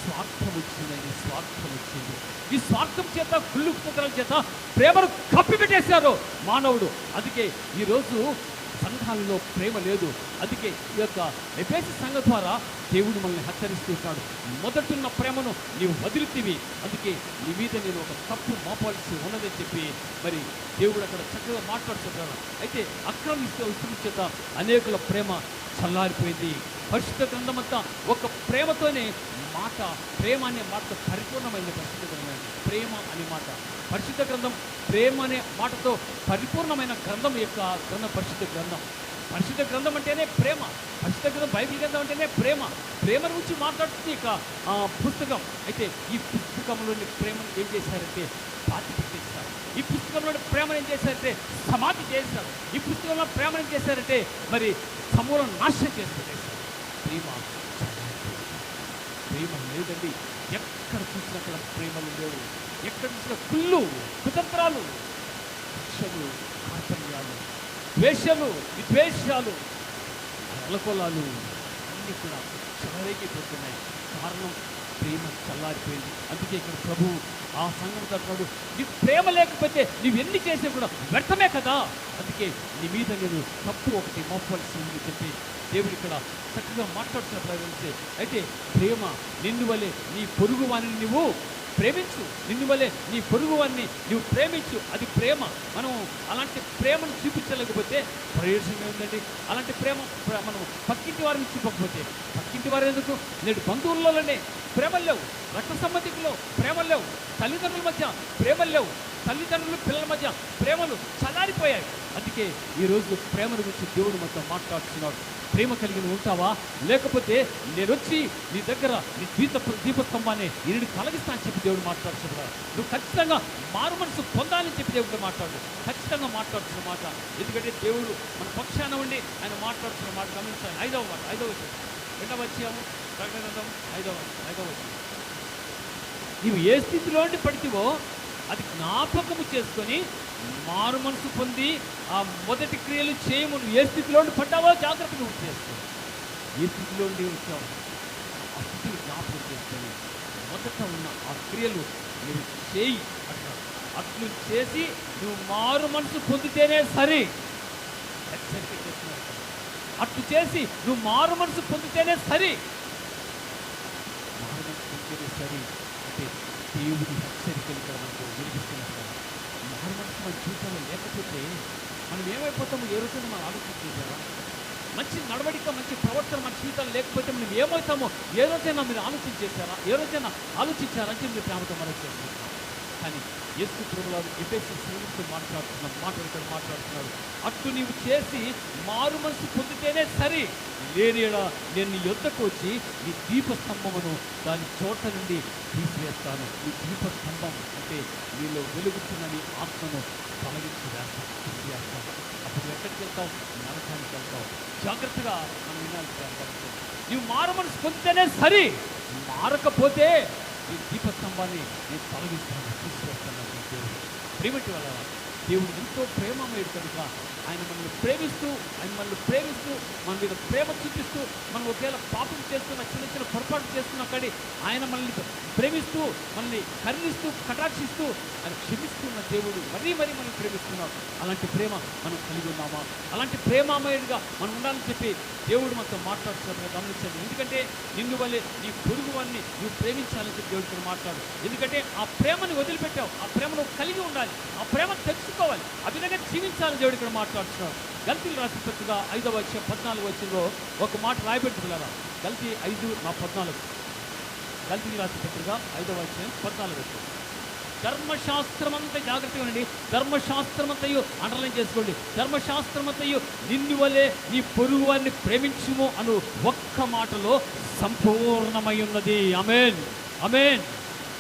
స్వార్థం వచ్చింది. ఈ స్వార్థం చేత, కుళ్ళు కుతంత్రాల చేత ప్రేమను కప్పిపెట్టేశారు మానవుడు. అందుకే ఈరోజు సంఘాలలో ప్రేమ లేదు. అందుకే ఈ యొక్క ఎఫెసు సంఘం ద్వారా దేవుడు మనల్ని హెచ్చరిస్తున్నాడు. మొదటున్న ప్రేమను నీవు వదిలితివి, అందుకే నీ మీద నేను ఒక తప్పు మోపాల్సి ఉన్నదని చెప్పి మరి దేవుడు అక్కడ చక్కగా మాట్లాడుతున్నాడు. అయితే అక్రమ చేత అనేకుల ప్రేమ చల్లారిపోయింది. పరిశుద్ధ గ్రంథం అంతా ఒక ప్రేమతోనే ప్రేమ అనే మాట పరిపూర్ణమైంది. ప్రేమ అనే మాట పరిశుద్ధ గ్రంథం, ప్రేమ అనే మాటతో పరిపూర్ణమైన గ్రంథం యొక్క గ్రంథం పరిశుద్ధ గ్రంథం. పరిశుద్ధ గ్రంథం అంటేనే ప్రేమ, పరిశుద్ధ గ్రంథం బైబిల్ గ్రంథం అంటేనే ప్రేమ గురించి మాట్లాడుతుంది ఇక పుస్తకం. అయితే ఈ పుస్తకంలోని ప్రేమను ఏం చేశారంటే పాతి పెట్టేస్తారు. ఈ పుస్తకంలోని ప్రేమను ఏం చేశారంటే సమాధి చేశారు. ఈ పుస్తకంలో ప్రేమను ఏం చేశారంటే మరి సమూలం నాశనం చేసి పెట్టేశారు. ప్రేమ లేదండి. ఎక్కడ చూసినా అక్కడ ప్రేమలు లేవు. ఎక్కడ చూసినా కుళ్ళు, కుతంత్రాలు, శిక్షలు, కార్పణ్యాలు, ద్వేషాలు, విద్వేషాలు, అలకొలాలు అన్నీ కూడా చెలరేగిపోతున్నాయి. కారణం ప్రేమ చల్లారిపోయింది. అందుకే ఇక్కడ ప్రభు ఆ సంఘం తరపుడు, నీకు ప్రేమ లేకపోతే నువ్వు ఎన్ని చేసే కూడా వ్యర్థమే కదా. అందుకే నీ మీద నేను తప్పు ఒకటి మోపవలసి ఉంది చెప్పి దేవుడు ఇక్కడ చక్కగా మాట్లాడుతున్న ప్రవేశిస్తే. అయితే ప్రేమ నిన్ను వలె నీ పొరుగు వాణిని నువ్వు ప్రేమించు, నిన్ను వలె నీ పొరుగు వాణ్ణి నువ్వు ప్రేమించు. అది ప్రేమ. మనం అలాంటి ప్రేమను చూపించలేకపోతే ప్రయోజనం ఏముందండి? అలాంటి ప్రేమ మనం పక్కింటి వారిని చూపకపోతే, పక్కింటి వారు ఎందుకు? నేడు బంధువులలోనే ప్రేమలు లేవు, రక్త సంబంధికులు ప్రేమలు లేవు, తల్లిదండ్రుల మధ్య ప్రేమలు లేవు, తల్లిదండ్రులు పిల్లల మధ్య ప్రేమలు చల్లారిపోయాయి. అందుకే ఈరోజు ప్రేమను గురించి దేవుడు మొత్తం మాట్లాడుతున్నాడు. ప్రేమ కలిగి ఉంటావా? లేకపోతే నేను వచ్చి నీ దగ్గర నీ దీపస్తంభాన్ని నేను కలిగిస్తా అని చెప్పి దేవుడు మాట్లాడుతున్నాడు. నువ్వు ఖచ్చితంగా మారు మనసు పొందాలని చెప్పి దేవుడు ఖచ్చితంగా మాట్లాడుతున్న మాట. ఎందుకంటే దేవుడు మన పక్షాన ఉండి ఆయన మాట్లాడుతున్న మాట గమనించాలి. ఐదవ వచ్చాము, రెండవ వచ్చాము, ప్రకటన ఐదవ వచ్చాము. నీవు ఏ స్థితిలో ఉండి పడితివో అది జ్ఞాపకము చేసుకొని మారు మనసు పొంది ఆ మొదటి క్రియలు చేయము. నువ్వు ఏ స్థితిలో పడ్డావో జాగ్రత్త నువ్వు చేసుకో. ఏ స్థితిలో వచ్చావు ఆ స్థితిని జ్ఞాపకం చేసుకొని మొదట ఉన్న ఆ క్రియలు నువ్వు చేయి అంటారు. అట్లు చేసి నువ్వు మారు మనసు పొందితేనే సరే. హెచ్చరిక చేస్తున్నారు. అట్లు చేసి నువ్వు మారు మనసు పొందితేనే సరే. మారు మనసు పొందితేనే సరే అంటే దేవుడి హెచ్చరికలు ఇక్కడ మనకు వినిపిస్తున్నారు. మారు మనసు మన జీవితంలో లేకపోతే మనం ఏమైపోతామో ఏ రోజున మనం ఆలోచన చేశారా? మంచి నడవడిక, మంచి ప్రవర్తన మన జీవితాలు లేకపోతే మనం ఏమవుతామో ఏ రోజైనా మీరు ఆలోచన చేశారా? ఏ రోజైనా ఆలోచించారంటే మీరు ప్రేమతో మనం చేస్తున్నాం. కానీ యేసు ప్రభువు ఎఫెసు సంఘంతో మాట్లాడుతున్న మాటలు ఇక్కడ మాట్లాడుతున్నారు. అట్లు నీవు చేసి మారు మనసు పొందితేనే సరే. లేనియడా నేను నీ యొద్దకు వచ్చి నీ దీపస్తంభమును దాని చోట నుండి తీసివేస్తాను. నీ దీపస్తంభం అంటే నీలో వెలుగుతున్న నీ ఆత్మను తొలగించి తీసివేస్తాను. అప్పుడు ఎక్కడికి వెళ్తావు? నరకానికి వెళ్తావు. జాగ్రత్తగా మనం వినాలి. నీవు మారు మనసు పొందితేనే సరే. మారకపోతే ఈ దీపస్తంభాన్ని నేను తొలగిస్తాను, తీసుకొస్తాను. దేవుడు ప్రేమటి వల్ల దేవుడు ఎంతో ప్రేమమయుడు కనుక ఆయన మనల్ని ప్రేమిస్తూ మన మీద ప్రేమ చూపిస్తూ, మనం ఒకవేళ పాపం చేస్తున్న చిన్న పొరపాటు చేస్తున్నా కానీ ఆయన మనల్ని ప్రేమిస్తూ, మనల్ని కరుణిస్తూ, కటాక్షిస్తూ ఆయన క్షమిస్తున్న దేవుడు మరీ మనల్ని ప్రేమిస్తున్నాడు. అలాంటి ప్రేమ మనం కలిగి ఉన్నామా? అలాంటి ప్రేమమయుడిగా మనం ఉండాలని చెప్పి దేవుడు మనతో మాట్లాడుతున్నట్టుగా గమనించండి. ఎందుకంటే నిన్ను వల్లే నీ పొరుగు వారిని నువ్వు ప్రేమించాలని చెప్పి దేవుడితో మాట్లాడు. ఎందుకంటే ఆ ప్రేమను వదిలిపెట్టావు, ఆ ప్రేమను కలిగి ఉండాలి, ఆ ప్రేమను తెలుసుకోవాలి, ఆ విధంగా జీవించాలని దేవుడు ఇక్కడ మాట్లాడుతున్నాడు. గల్తీలు రాసిన పత్రిక 5వ అధ్యాయం 14వ వచనంలో ఒక మాట రాయబెట్టుకున్నారా? గల్తీ 5:14. గల్తీలు రాసిన పత్రిక 5వ అధ్యాయం 14వ వచనం. ధర్మశాస్త్రం అంతా జాగ్రత్తగా ఉండండి. ధర్మశాస్త్రం అంతయు అండర్లైన్ చేసుకోండి. ధర్మశాస్త్రం అంతయు నిన్ను వలె నీ పొరుగు వారిని ప్రేమించుము అను ఒక్క మాటలో సంపూర్ణమై ఉన్నది. ఆమేన్, ఆమేన్.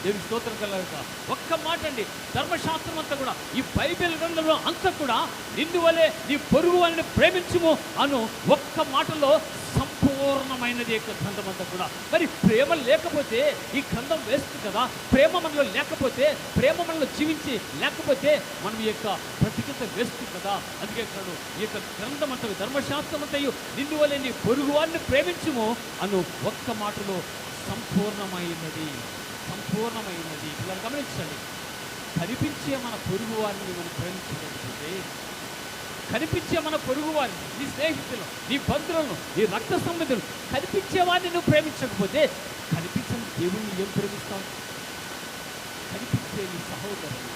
దేవుని స్తోత్రం కలుగుగా. ఒక్క మాట అండి, ధర్మశాస్త్రం అంతా కూడా, ఈ బైబిల్ గ్రంథంలో అంతా కూడా నిన్ను వలె నీ పొరుగు వారిని ప్రేమించుము అను ఒక్క మాటలో సంపూర్ణమైనది యొక్క గ్రంథం అంతా కూడా. మరి ప్రేమ లేకపోతే ఈ గ్రంథం వేస్ట్ కదా. ప్రేమ మనలో లేకపోతే, ప్రేమ మనలో జీవించి లేకపోతే మనం ఈ యొక్క బ్రతికత వేస్ట్ కదా. అందుకే కాదు ఈ యొక్క గ్రంథం అంతా, ధర్మశాస్త్రం అంతయు నిన్ను వలె నీ పొరుగు వారిని ప్రేమించుము అను ఒక్క మాటలో సంపూర్ణమైనది, సంపూర్ణమైనది. ఇలా గమనించండి, కనిపించే మన పొరుగు వారిని మనం ప్రేమించలేకపోతే, కనిపించే మన పొరుగు వారిని, నీ స్నేహితులు, నీ బంధువులను, నీ రక్త సంబంధులు, కనిపించే వారిని నువ్వు ప్రేమించకపోతే కనిపించని దేవుణ్ణి ఏం ప్రేమిస్తావు? కనిపించే నీ సహోదరుని,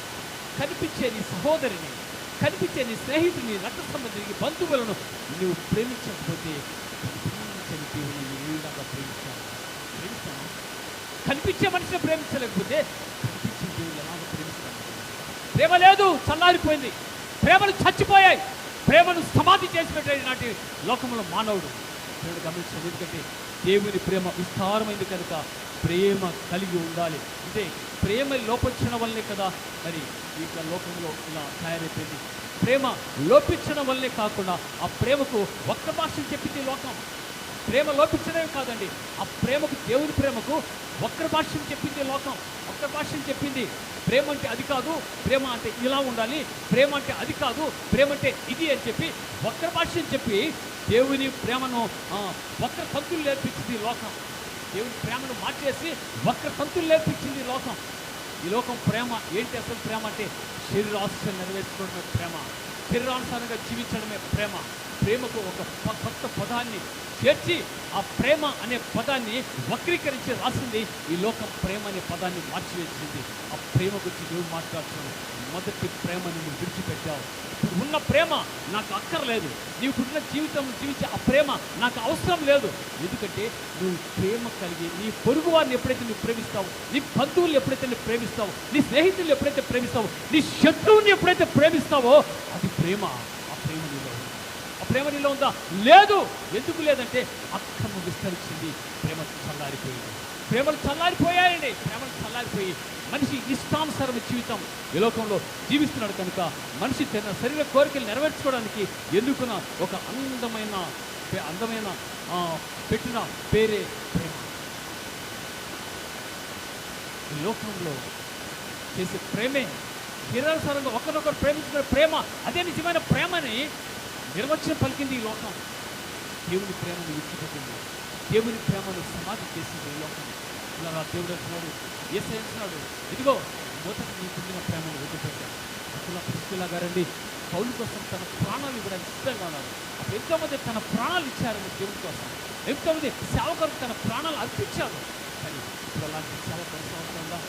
కనిపించే నీ సహోదరిని, కనిపించే నీ స్నేహితుని, రక్త సంబంధిని, బంధువులను నువ్వు ప్రేమించకపోతే కనిపించని దేవుని ఏలాగా ప్రేమిస్తావు? కనిపించే మనిషిని ప్రేమించలేకపోతే కనిపించే దేవుని ఎలాగ ప్రేమిస్తాను? ప్రేమ లేదు, చల్లారిపోయింది. ప్రేమలు చచ్చిపోయాయి. ప్రేమను సమాధి చేసి పెట్టాడు నాటి లోకంలో మానవుడు. దేవుడు గమనించాడు. ఎందుకంటే దేవుని ప్రేమ విస్తారమైంది కనుక ప్రేమ కలిగి ఉండాలి. అంటే ప్రేమ లోపించడం వల్లే కదా మరి ఈ లోకంలో ఇలా తయారైపోయింది. ప్రేమ లోపించడం వల్లే కాకుండా ఆ ప్రేమకు ఒక్క భాషను చెప్పింది లోకం. ప్రేమ లోపించడమే కాదండి, ఆ ప్రేమకు, దేవుని ప్రేమకు ఒక్క భాషను చెప్పింది లోకం. ఒక్క భాషను చెప్పింది. ప్రేమ అంటే అది కాదు, ప్రేమ అంటే ఇలా ఉండాలి, ప్రేమ అంటే అది కాదు, ప్రేమ అంటే ఇది అని చెప్పి ఒక్క భాషను చెప్పి దేవుని ప్రేమను ఒక్క తంతులు నేర్పించింది లోకం. దేవుని ప్రేమను మార్చేసి ఒక్క తంతులు నేర్పించింది లోకం. ఈ లోకం ప్రేమ ఏంటి? అసలు ప్రేమ అంటే శరీరాశను నెరవేర్చుకోవడమే ప్రేమ, శరీరానుసారంగా జీవించడమే ప్రేమ. ప్రేమకు ఒక కొత్త పదాన్ని చేర్చి ఆ ప్రేమ అనే పదాన్ని వక్రీకరించి రాసింది ఈ లోకం. ప్రేమ అనే పదాన్ని మార్చివేసింది. ఆ ప్రేమ గురించి దేవుడు మాట్లాడుతున్నాడు. మొదటి ప్రేమని నువ్వు విడిచిపెట్టావు. ఇప్పుడు ఉన్న ప్రేమ నాకు అక్కర్లేదు. నీకున్న జీవితం జీవించే ఆ ప్రేమ నాకు అవసరం లేదు. ఎందుకంటే నువ్వు ప్రేమ కలిగి నీ పొరుగు వారిని ఎప్పుడైతే నువ్వు ప్రేమిస్తావు, నీ బంధువులు ఎప్పుడైతే నువ్వు ప్రేమిస్తావు, నీ స్నేహితులు ఎప్పుడైతే ప్రేమిస్తావు, నీ శత్రువుని ఎప్పుడైతే ప్రేమిస్తావో అది ప్రేమ. ఆ ప్రేమ నీలో, ఆ ప్రేమ నీలో ఉందా? లేదు. ఎందుకు లేదంటే అక్రమం విస్తరించింది, ప్రేమ చల్లారిపోయింది. ప్రేమలు చల్లారిపోయాయండి. ప్రేమలు చల్లారిపోయి మనిషి ఇష్టానుసారం జీవితం ఈ లోకంలో జీవిస్తున్నాడు కనుక మనిషి తన శరీర కోరికలు నెరవేర్చుకోవడానికి ఎన్నుకున్న ఒక అందమైన పెట్టిన పేరే ప్రేమ. ఈ లోకంలో చేసే ప్రేమే శరీరానుసారంగా ఒకరినొకరు ప్రేమించిన ప్రేమ, అదే నిజమైన ప్రేమని నిర్వచనం పలికింది ఈ లోకం. దేవుని ప్రేమను విడిచిపెట్టింది, దేవుని ప్రేమను సమాధి చేసింది ఈ లోకం. ఇలా దేవుడు అంటున్నాడు, యేసయ్య అంటున్నాడు, ఇదిగో మొదట నీ పొందిన ప్రేమను వదిలిపెట్టాడు. అసలు ప్రిస్కిల్లా గారండి పౌలు కోసం తన ప్రాణాలు ఇవ్వడానికి సిద్ధంగా ఉన్నారు. అప్పుడు ఎంతోమంది తన ప్రాణాలు ఇచ్చారండి దేవుని కోసం. ఎంతోమంది సేవకులకు తన ప్రాణాలు అర్పించారు. కానీ ఇప్పుడు అలాంటి సేవ పరిశ్రమ ఉందా?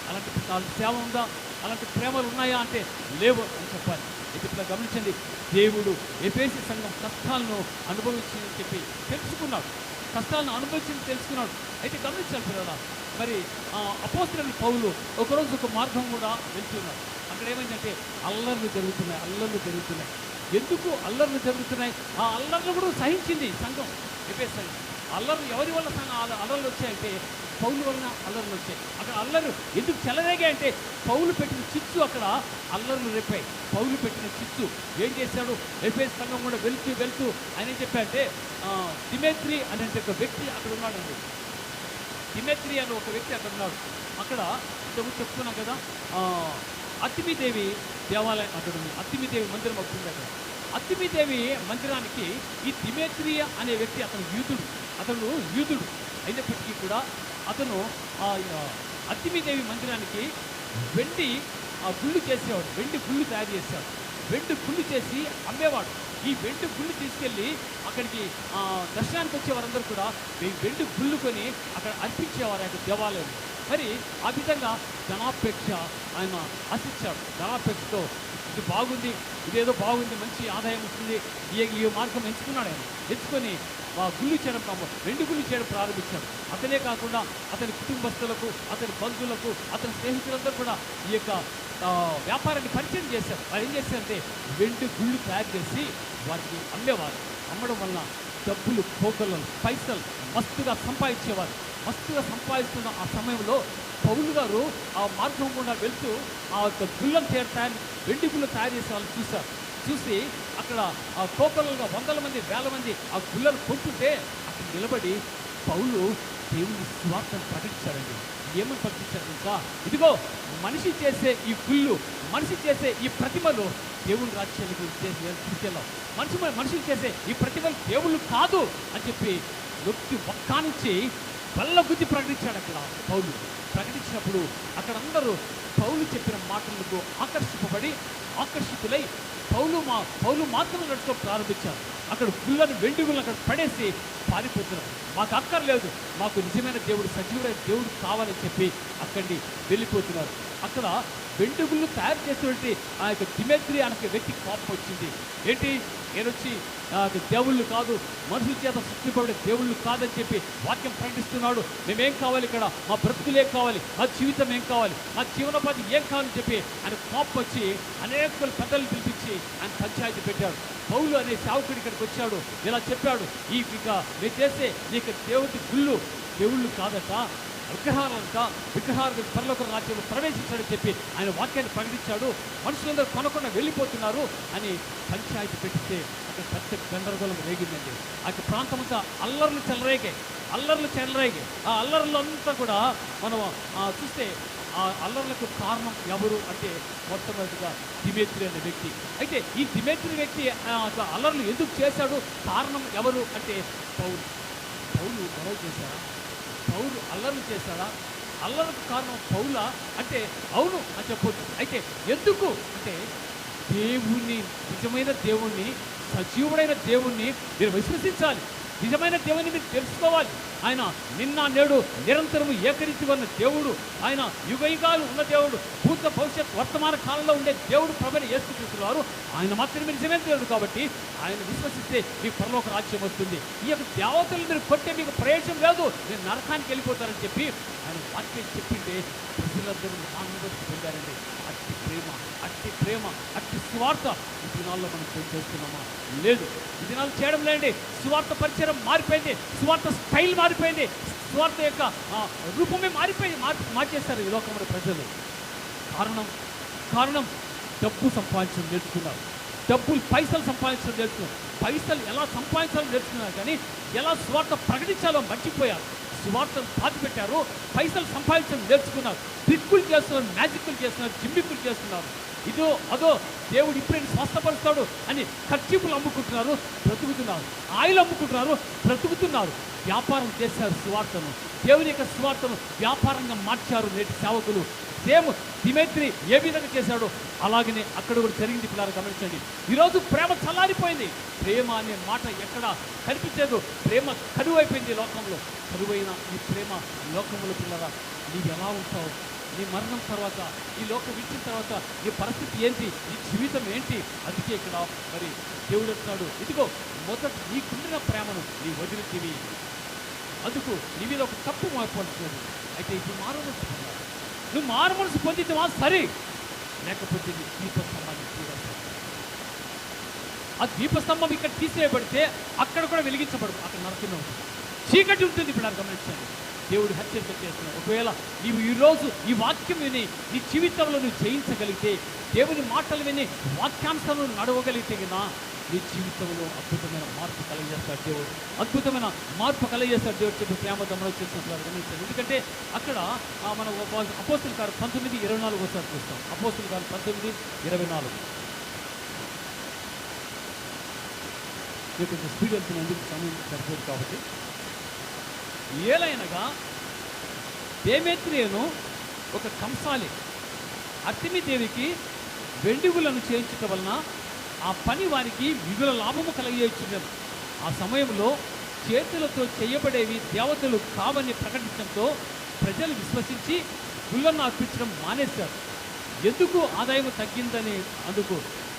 అలాంటి సేవ ఉందా? అలాంటి ప్రేమలు ఉన్నాయా అంటే లేవు అని చెప్పాలి. ఇట్లా గమనించండి, దేవుడు ఎఫెసీ సంఘం కష్టాలను అనుభవించిందని చెప్పి తెలుసుకున్నాడు. కష్టాలను అనుభవించింది తెలుసుకున్నాడు. అయితే గమనించాలి పిల్లరా, మరి అపోస్తలుడైన పౌలు ఒకరోజు ఒక మార్గం కూడా వెళ్తున్నాడు. అక్కడ ఏమైందంటే అల్లర్లు జరుగుతున్నాయి. ఎందుకు అల్లర్లు జరుగుతున్నాయి? ఆ అల్లర్లు కూడా సహించింది సంఘం, ఎఫెసీ సంఘం. అల్లర్లు ఎవరి వల్ల అల్లర్లు వచ్చాయంటే పౌలు వలన అల్లర్లు వచ్చాయి. అక్కడ అల్లర్లు ఎందుకు చెలరేగాయంటే పౌలు పెట్టిన చిచ్చు అక్కడ అల్లర్లు రేపాయి. పౌలు పెట్టిన చిచ్చు ఏం చేశాడు? ఎఫెసీ సంఘం కూడా వెళ్తూ ఆయన ఏం చెప్పారంటే తిమోతి అనే ఒక వ్యక్తి అక్కడ ఉన్నాడండి. తిమోతి అనే ఒక వ్యక్తి అక్కడ ఉన్నాడు. అక్కడ ఇంతకుముందు చెప్తున్నాం కదా, అత్తిమీదేవి దేవాలయం అక్కడ ఉంది. అత్తిమీదేవి మందిరం అవుతుంది అక్కడ. అత్తిమీదేవి మందిరానికి ఈ తిమోతి అనే వ్యక్తి అతను యూదుడు అయినప్పటికీ కూడా అతను అత్తిమీదేవి మందిరానికి వెండి గుళ్ళు చేసేవాడు. వెండి గుళ్ళు తయారు చేసేవాడు. వెండి గుళ్ళు చేసి అమ్మేవాడు. ఈ వెండి గుళ్ళు తీసుకెళ్ళి అక్కడికి దర్శనానికి వచ్చే వారందరూ కూడా వెండి గుళ్ళు కొని అక్కడ అర్పించేవారు. అక్కడ దేవాలయం మరి ఆ విధంగా ధనాపేక్ష ఆయన ఆశించాడు. ధనాపేక్షతో ఇది బాగుంది, ఇదేదో బాగుంది, మంచి ఆదాయం వస్తుంది, ఈ మార్గం ఎంచుకున్నాడు. ఆయన ఎంచుకొని గుళ్ళు చేయడం, వెండి గుళ్ళు చేయడం ప్రారంభించాడు. అతనే కాకుండా అతని కుటుంబస్తులకు, అతని బంధువులకు, అతని స్నేహితులందరూ కూడా ఈ యొక్క వ్యాపారాన్ని పరిచయం చేశారు. వాళ్ళు ఏం చేశారంటే వెండి గుళ్ళు తయారు చేసి వాటిని అమ్మేవారు. అమ్మడం వలన డబ్బులు, పోకలు, పైసలు మస్తుగా సంపాదించేవారు. మస్తుగా సంపాదిస్తున్న ఆ సమయంలో పౌలు గారు ఆ మార్గం గుండా వెళ్తూ ఆ యొక్క గుళ్ళను తయారు, వెండి గుళ్ళు తయారు చేసే వాళ్ళు చూశారు. చూసి అక్కడ ఆ కోకలుగా వందల మంది, వేల మంది ఆ గుళ్ళను కొంటుంటే అక్కడ నిలబడి పౌలు దేవుని సువార్తను ప్రకటించారండి. ఏమని ప్రకటించారు ఇంకా? ఇదిగో మనిషి చేసే ఈ గుళ్ళు, మనిషి చేసే ఈ ప్రతిమలు దేవుని రాజ్యానికి తీసుకెళ్ళాం. మనుషులు చేసే ఈ ప్రతిమలు దేవుళ్ళు కాదు అని చెప్పి నొక్కి ఒక్కానించి బల్ల గుద్ది ప్రకటించాడు. అక్కడ పౌలు ప్రకటించినప్పుడు అక్కడ అందరూ పౌలు చెప్పిన మాటలకు ఆకర్షితులై పౌలు మాత్రం నడుచుకో ప్రారంభించారు. అక్కడ గుళ్ళను, వెండి గుళ్ళను అక్కడ పడేసి పారిపోతున్నారు. మాకు అక్కర్లేదు, మాకు నిజమైన దేవుడు, సజీవుడైన దేవుడు కావాలని చెప్పి అక్కడిని వెళ్ళిపోతున్నారు. అక్కడ వెండి గుళ్ళు తయారు చేసేటువంటి ఆ యొక్క డిమెత్రి అనే వ్యక్తి కోపం వచ్చింది. ఏంటి, నేనొచ్చి దేవుళ్ళు కాదు, మనుషుల చేత సృష్టిపడే దేవుళ్ళు కాదని చెప్పి వాక్యం ప్రకటిస్తున్నాడు. మేమేం కావాలి ఇక్కడ, మా బ్రతుకులు ఏం కావాలి, మా జీవితం ఏం కావాలి, మా జీవనోపాధి ఏం కావాలని చెప్పి ఆయన కోపం వచ్చి అనేక పెద్దలు పిలిపించి ఆయన పంచాయతీ పెట్టాడు. పౌలు అనే సేవకుడు ఇక్కడికి వచ్చాడు, ఇలా చెప్పాడు, ఇక మీరు చేసే నీకు దేవుడి గుళ్ళు దేవుళ్ళు కాదట, విగ్రహాలు పరలోక రాజ్యంలో ప్రవేశించాడని చెప్పి ఆయన వాక్యాన్ని ప్రకటించాడు. మనుషులందరూ కొనకుండా వెళ్ళిపోతున్నారు అని పంచాయతీ పెట్టితే అక్కడ పెద్ద గందరగోళం రేగిందండి. ఆ ప్రాంతం అంతా అల్లర్లు చెలరేగాయి. ఆ అల్లర్లు అంతా కూడా మనం చూస్తే ఆ అల్లర్లకు కారణం ఎవరు అంటే మొట్టమొదటిగా డిమెత్రి అనే వ్యక్తి. అయితే ఈ డిమెత్రి వ్యక్తి అల్లర్లు ఎందుకు చేశాడు, కారణం ఎవరు అంటే పౌలు గొడవ చేశారా? పౌలు అల్లర్లు చేశాడా? అల్లర్లకు కారణం పౌలా అంటే అవును అని చెప్పొచ్చు. అయితే ఎందుకు అంటే దేవుణ్ణి, నిజమైన దేవుణ్ణి, సజీవుడైన దేవుణ్ణి మీరు విశ్వసించాలి. నిజమైన దేవుని మీరు తెలుసుకోవాలి. ఆయన నిన్న నేడు నిరంతరము ఏకరీతి ఉన్న దేవుడు. ఆయన యుగయుగాలు ఉన్న దేవుడు. భూత భవిష్యత్ వర్తమాన కాలంలో ఉండే దేవుడు ప్రభువైన యేసుక్రీస్తు. ఆయన మాత్రమే నిజమైన దేవుడు. కాబట్టి ఆయన విశ్వసిస్తే మీకు పరలోక రాజ్యం వస్తుంది. ఈ యొక్క దేవతలు మీరు కొట్టే మీకు ప్రయోజనం లేదు, మీరు నరకానికి వెళ్ళిపోతారని చెప్పి ఆయన వాక్యం చెప్పింటే ప్రజలందరూ ఆనందం పొందారండి. అట్టి ప్రేమ, అట్టి సువార్త ఈ దినాల్లో మనం చేస్తున్నామా? లేదు. ఈ దినాలు చేయడం లేండి. సువార్త పరిచయం మారిపోయింది, సువార్త స్టైల్ మారిపోయింది, సువార్త యొక్క రూపమే మార్చేస్తారు ఈ లోకంలో ప్రజలు. కారణం డబ్బు సంపాదించడం నేర్చుకున్నారు, పైసలు సంపాదించడం నేర్చుకున్నారు. పైసలు ఎలా సంపాదించాలో నేర్చుకున్నారు, కానీ ఎలా సువార్త ప్రకటించాలో మర్చిపోయారు. సువార్తను పాతిపెట్టారు, పైసలు సంపాదించడం నేర్చుకున్నారు. ట్రిక్కులు చేస్తున్నారు, మ్యాజిక్లు చేస్తున్నారు, జిమ్మిక్కులు చేస్తున్నారు. ఇదో అదో దేవుడు ఇప్పుడే స్వస్థపరుస్తాడు అని ఖర్చీపులు అమ్ముకుంటున్నారు, బ్రతుకుతున్నారు. ఆయిల్ అమ్ముకుంటున్నారు, బ్రతుకుతున్నారు. వ్యాపారం చేశారు సువార్తను. దేవుని యొక్క సువార్తను వ్యాపారంగా మార్చారు నేటి సేవకులు. సేమ్ డిమెత్రి ఏ విధంగా చేశాడో అలాగనే అక్కడ కూడా జరిగింది. పిల్లలు గమనించండి. ఈరోజు ప్రేమ చల్లారిపోయింది. ప్రేమ అనే మాట ఎక్కడ కనిపించదు. ప్రేమ కరువైపోయింది లోకంలో. కరువైన ఈ ప్రేమ లోకంలో పిల్లరా నీవు ఎలా ఉంటావు? నీ మరణం తర్వాత, ఈ లోకం విడిచిన తర్వాత నీ పరిస్థితి ఏంటి, నీ జీవితం ఏంటి? అందుకే ఇక్కడ మరి దేవుడు అంటున్నాడు, ఇదిగో మొదట నీకుండిన ప్రేమను నీ వదిలితివి, అందుకు నీ మీద ఒక తప్పు మార్పడుతుంది. అయితే ఇప్పుడు మారవలసి పొందాలి. నువ్వు మారుమనసు పొందితేవా సరే, లేకపోతే నీ దీపస్తంభాన్ని తీరేస్తావు. ఆ దీపస్తంభం ఇక్కడ తీసేయబడితే అక్కడ కూడా వెలిగించబడదు, అక్కడ నరకం ఉంటుంది, చీకటి ఉంటుంది. ఇప్పుడు గమనించండి, దేవుడు హెచ్చరిక చేస్తున్నాడు. ఒకవేళ నీవు ఈరోజు ఈ వాక్యం విని నీ జీవితంలో నువ్వు జయించగలిగితే, దేవుని మాటలు విని వాక్యాంశాలను నడవగలిగితే కదా నీ జీవితంలో అద్భుతమైన మార్పు కలిగజేస్తాడు దేవుడు. అద్భుతమైన మార్పు కలిగజేస్తాడు దేవుడు చెప్పి ప్రేమ గమనం చేస్తున్నారు గమనించారు. ఎందుకంటే అక్కడ మనం అపోస్తుల కార్యం 19:24 ఒకసారి చూస్తాం. అపోస్తుల కార్యం 19:24. కొంచెం స్పీడ్ వెళ్తున్నందుకు సమయం సరిపోదు కాబట్టి. ఏలైనగా దేమేత్రియను ఒక కంసాలి అర్తిమీదేవికి వెండిగులను చేయించటం వలన ఆ పని వారికి మిగుల లాభము కలిగించున్నారు. ఆ సమయంలో చేతులతో చేయబడేవి దేవతలు కావని ప్రకటించడంతో ప్రజలు విశ్వసించి గుళ్ళను అర్పించడం మానేశారు. ఎందుకు ఆదాయం తగ్గిందని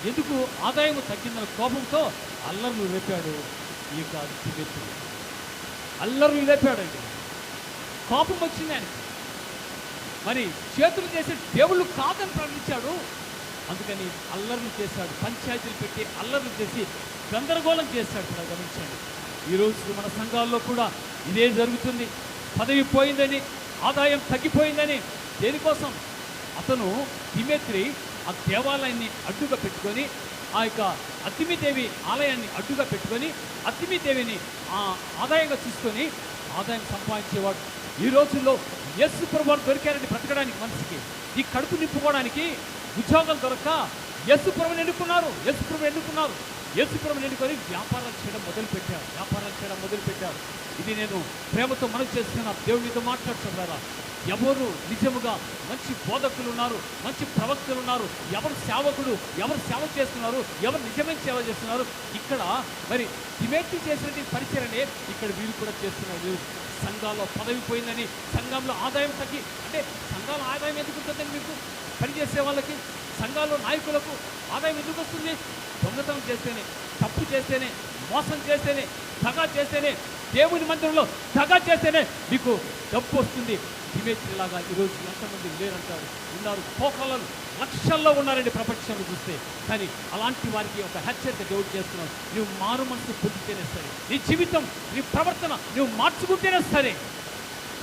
ఎందుకు ఆదాయం తగ్గిందన్న కోపంతో అల్లర్లు రేపాడు. ఈ యొక్క తిమోతి అల్లర్లు రేపాడండి. కోపం వచ్చింది ఆయనకి. మరి చేతులు చేసే దేవుళ్ళు కాదని ప్రకటించాడు. అందుకని అల్లర్లు చేశాడు. పంచాయతీలు పెట్టి అల్లర్లు చేసి గందరగోళం చేశాడు. కూడా గమనించండి, ఈరోజు మన సంఘాల్లో కూడా ఇదే జరుగుతుంది. పదవి పోయిందని, ఆదాయం తగ్గిపోయిందని. దేనికోసం? అతను తిమోతి ఆ దేవాలయాన్ని అడ్డుగా పెట్టుకొని, ఆ యొక్క అతిమిదేవి ఆలయాన్ని అడ్డుగా పెట్టుకొని, అతిమిదేవిని ఆదాయంగా చూసుకొని ఆదాయం సంపాదించేవాడు. ఈ రోజుల్లో యేసు ప్రభువు దొరికారని బ్రతకడానికి, మనిషికి ఈ కడుపు నింపుకోవడానికి ఉద్యోగాలు దొరక్క యేసు ప్రభువుని ఎన్నుకున్నారు. యేసు ప్రభువుని ఎన్నుకొని వ్యాపారాలు చేయడం మొదలుపెట్టారు. ఇది నేను ప్రేమతో మనవి చేస్తున్నా. దేవునితో మాట్లాడుతున్నారా? ఎవరు నిజముగా మంచి బోధకులు ఉన్నారు, మంచి ప్రవక్తలు ఉన్నారు, ఎవరు సేవకుడు, ఎవరు సేవ చేస్తున్నారు, ఎవరు నిజమైన సేవ చేస్తున్నారు? ఇక్కడ మరి తిమోతి చేసినటువంటి పరిచయనే ఇక్కడ వీళ్ళు కూడా చేస్తున్నారు. సంఘాల్లో పదవి పోయిందని, సంఘంలో ఆదాయం తగ్గి, అంటే సంఘాల ఆదాయం ఎందుకు ఉంటుందని మీకు పనిచేసే వాళ్ళకి, సంఘాల్లో నాయకులకు ఆదాయం ఎందుకు వస్తుంది? దొంగతనం చేస్తేనే, తప్పు చేస్తేనే, మోసం చేస్తేనే, దగా చేస్తేనే, దేవుని మందిరంలో దగా చేస్తేనే మీకు డబ్బు వస్తుంది. తిమోతిలాగా ఈరోజు ఎంతమంది లేరంటారు, ఉన్నారు. కోకలలో లక్షల్లో ఉన్నారండి ప్రపంచంలో చూస్తే. కానీ అలాంటి వారికి ఒక హెచ్చరిక దేవుడు చేస్తున్నావు. నువ్వు మారు మనసు పొందితేనే సరే, నీ జీవితం, నీ ప్రవర్తన నువ్వు మార్చుకుంటేనే సరే,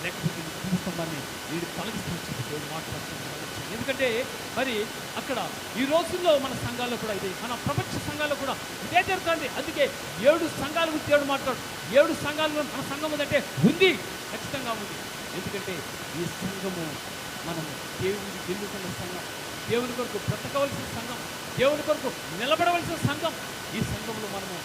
లేకపోతే నీ కుటుంబాన్ని వీడు తొలగిస్తూ దేవుడు మాట్లాడుతున్నాడు. ఎందుకంటే మరి అక్కడ ఈ రోజుల్లో మన సంఘాల్లో కూడా ఇదే, మన ప్రపంచ సంఘాల్లో కూడా ఇదే జరుగుతుంది. అందుకే 7 సంఘాల గురించి దేవుడు మాట్లాడు. 7 సంఘాలు మన సంఘం ఉందంటే ఉంది, ఖచ్చితంగా ఉంది. ఎందుకంటే ఈ సంఘము మనం దేవుడికి ఎన్నుకున్న సంఘం, దేవుని కొరకు బ్రతకవలసిన సంఘం, దేవుని కొరకు నిలబడవలసిన సంఘం. ఈ సంఘంలో మనము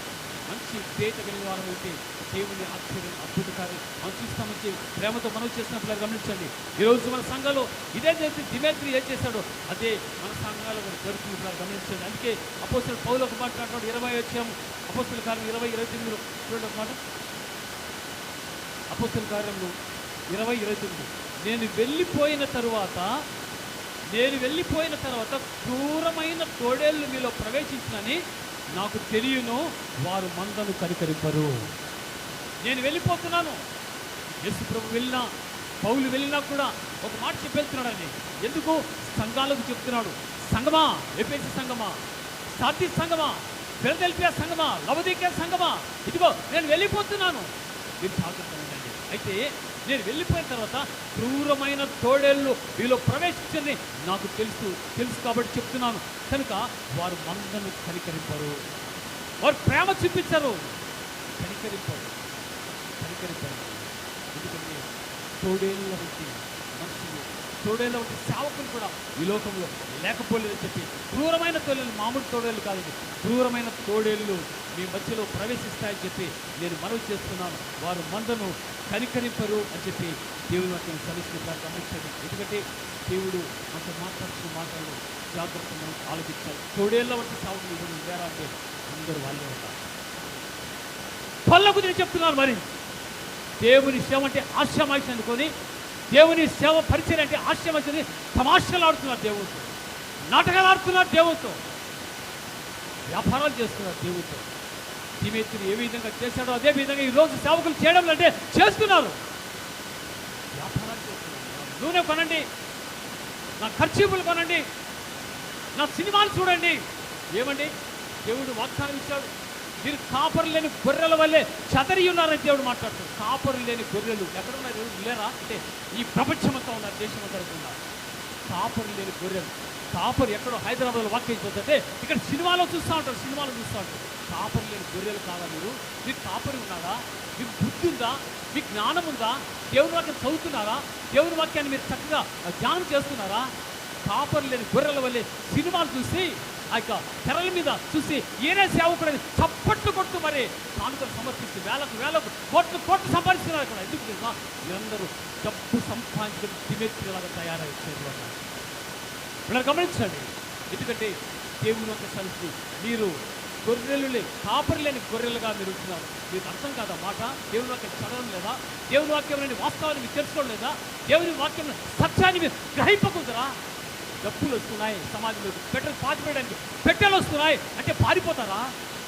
మంచి పేట కలిగిన వారం అయితే దేవుని ఆశ్చర్యం, అద్భుతకార్యం మనం చూస్తామని ప్రేమతో మనం చేసినప్పుడు గమనించండి. ఈరోజు మన సంఘంలో ఇదే జరుగుతుంది. తిమోతి ఏం చేశాడో అదే మన సంఘాలు జరుగుతుంది గమనించండి. అందుకే అపోస్తలుడు పౌలు ఒక మాట అంటాడు, 20 వచ్చాము, అపోస్తలుల కార్యం 20:29 చూడండి ఒక మాట. అపోస్తలుల కార్యములు 20:29, నేను వెళ్ళిపోయిన తరువాత క్రూరమైన తోడేళ్ళు మీలో ప్రవేశించినని నాకు తెలియను, వారు మందను కనికరింపరు. నేను వెళ్ళిపోతున్నాను. యేసు ప్రభు వెళ్ళినా, పౌలు వెళ్ళినా కూడా ఒక మాట చెప్పి వెళ్తున్నాడండి. ఎందుకు? సంఘాలకు చెప్తున్నాడు. సంఘమా, ఎఫెసు సంఘమా, సార్దీస్ సంఘమా, ఫిలదెల్ఫియా సంఘమా, లవొదికయ సంఘమా, ఇదిగో నేను వెళ్ళిపోతున్నాను, మీరు జాగ్రత్తగా ఉండండి. అయితే నేను వెళ్ళిపోయిన తర్వాత క్రూరమైన తోడేళ్ళు వీళ్ళు ప్రవేశించని నాకు తెలుసు కాబట్టి చెప్తున్నాను. కనుక వారు మందను కనికరింపరు, వారు ప్రేమ చూపించరు, కనికరింపరు. ఎందుకంటే తోడేళ్ళ వంటి మనుషులు, తోడేళ్ళ వంటి సేవకులు కూడా ఈ లోకంలో లేకపోలేదని చెప్పి, క్రూరమైన తోడేళ్ళు, మామూలు తోడేళ్ళు కాదండి, క్రూరమైన తోడేళ్ళు మీ మధ్యలో ప్రవేశిస్తాయని చెప్పి నేను మనవి చేస్తున్నాను. వారు మందను కనికరింపరు అని చెప్పి దేవుని వాక్యం సమిష్టిగా గమనించండి. ఎందుకంటే దేవుడు అంత మాట్లాడుతున్న మాటలు జాగ్రత్తగా మనం ఆలోచించాలి. తోడేళ్ళ వంటి సాగులు ఇవ్వడం వేరా అంటే అందరూ వాళ్ళే ఉంటారు. పళ్ళ గురించి చెప్తున్నారు. మరి దేవుని సేవ అంటే ఆశ్రమాయిషి అనుకొని, దేవుని సేవ పరిచయం అంటే ఆశ్రమాయిషి తమాషాలు ఆడుతున్నారు దేవుడితో, నాటకాలు ఆడుతున్నారు దేవుడితో, వ్యాపారాలు చేస్తున్నారు దేవుడితో. తిమోతిని ఏ విధంగా చేశాడో అదే విధంగా ఈరోజు సేవకులు చేయడం అంటే చేస్తున్నారు. వ్యాపారాలు చేస్తున్నారు. నూనె కొనండి, నా ఖర్చీపులు కొనండి, నా సినిమాలు చూడండి. ఏమండి? దేవుడు వాగ్దానం ఇచ్చాడు, మీరు కాపరు లేని గొర్రెల వల్లే చదరి ఉన్నారని దేవుడు మాట్లాడుతాడు. కాపరు లేని గొర్రెలు ఎక్కడున్నారు? లేరా అంటే ఈ ప్రపంచమంతా ఉన్నారు, దేశమంతా ఉన్నారు. కాపరు లేని గొర్రెలు. కాపరు ఎక్కడో హైదరాబాద్లో వాక్యం చూస్తుంటే ఇక్కడ సినిమాలో చూస్తూ ఉంటారు. కాపరు లేని గొర్రెలు కాదా మీరు? మీకు కాపరి ఉన్నారా? మీకు బుద్ధి ఉందా? మీకు జ్ఞానం ఉందా? దేవుని వాక్యం చదువుతున్నారా? దేవుని వాక్యాన్ని మీరు చక్కగా ధ్యానం చేస్తున్నారా? కాపరు లేని గొర్రెల వల్లే సినిమాలు చూసి, ఆ యొక్క తెరల మీద చూసి ఏనే సేవకుడని చప్పట్లు కొట్టు మరి కానుకలు సమర్పిస్తూ వేలకు కోట్లు సంపాదిస్తున్నారు. ఇక్కడ ఎందుకు తెలుసా? మీరందరూ డబ్బు సంపాదించిన తిమోతిలాగా తయారయ్యారు. ఇలా గమనించండి. ఎందుకంటే దేవుని యొక్క సరిహద్దు మీరు కాపరి లేని గొర్రెలుగా మీరు ఉంటున్నారు. మీకు అర్థం కాదా మాట? దేవుని వాక్యం చదవడం లేదా? దేవుని వాక్యంలోని వాస్తవాన్ని మీరు తెలుసుకోవడం లేదా? దేవుని వాక్యం సత్యాన్ని మీరు గ్రహింపకుందరా? డబ్బులు వస్తున్నాయి సమాజంలో, పెట్రోల్ పాతిపోయడానికి పెట్టెలు వస్తున్నాయి అంటే పారిపోతారా?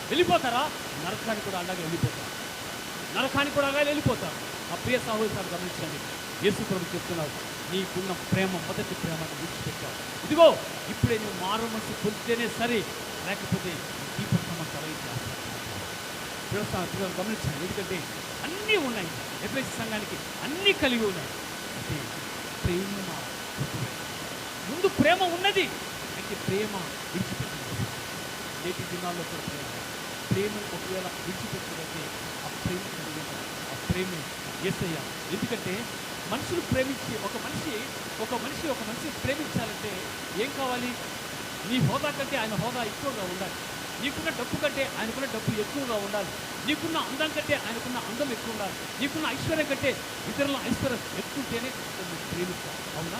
వెళ్ళిపోతారా? నరకానికి కూడా అలాగే వెళ్ళిపోతారు. నరకానికి కూడా అలాగే వెళ్ళిపోతారు. ఆ ప్రియ సహోదరులు గమనించండి, యేసు ప్రభు చెప్తున్నారు, నీకున్న ప్రేమ, మొదటి ప్రేమను విడిచిపెట్టావు. ఇదిగో ఇప్పుడే నువ్వు మారు మనసు పొందితేనే సరే, లేకపోతే ఈ ప్రథమ పిల్లలు గమనించండి. ఎందుకంటే అన్నీ ఉన్నాయి, ఎఫెసీ సంఘానికి అన్నీ కలిగి ఉన్నాయి. అంటే ప్రేమ ముందు ప్రేమ ఉన్నది, అయితే ప్రేమ విడిచిపెట్టింది. నేటి దినాల్లో కూడా ప్రేమ ఒకవేళ విడిచిపెట్టినట్టే ఆ ప్రేమ కలిగి ఆ ప్రేమే యేసయ్య. ఎందుకంటే మనుషులు ప్రేమించి ఒక మనిషి ప్రేమించాలంటే ఏం కావాలి? నీ హోదా కంటే ఆయన హోదా ఎక్కువగా ఉండాలి. నీకున్న డబ్బు కంటే ఆయనకున్న డబ్బు ఎక్కువగా ఉండాలి. నీకున్న అందం కంటే ఆయనకున్న అందం ఎక్కువ ఉండాలి. నీకున్న ఐశ్వర్యం కంటే ఇతరుల ఐశ్వర్యం ఎక్కువ ఉంటేనే ప్రేమిస్తాం. అవునా?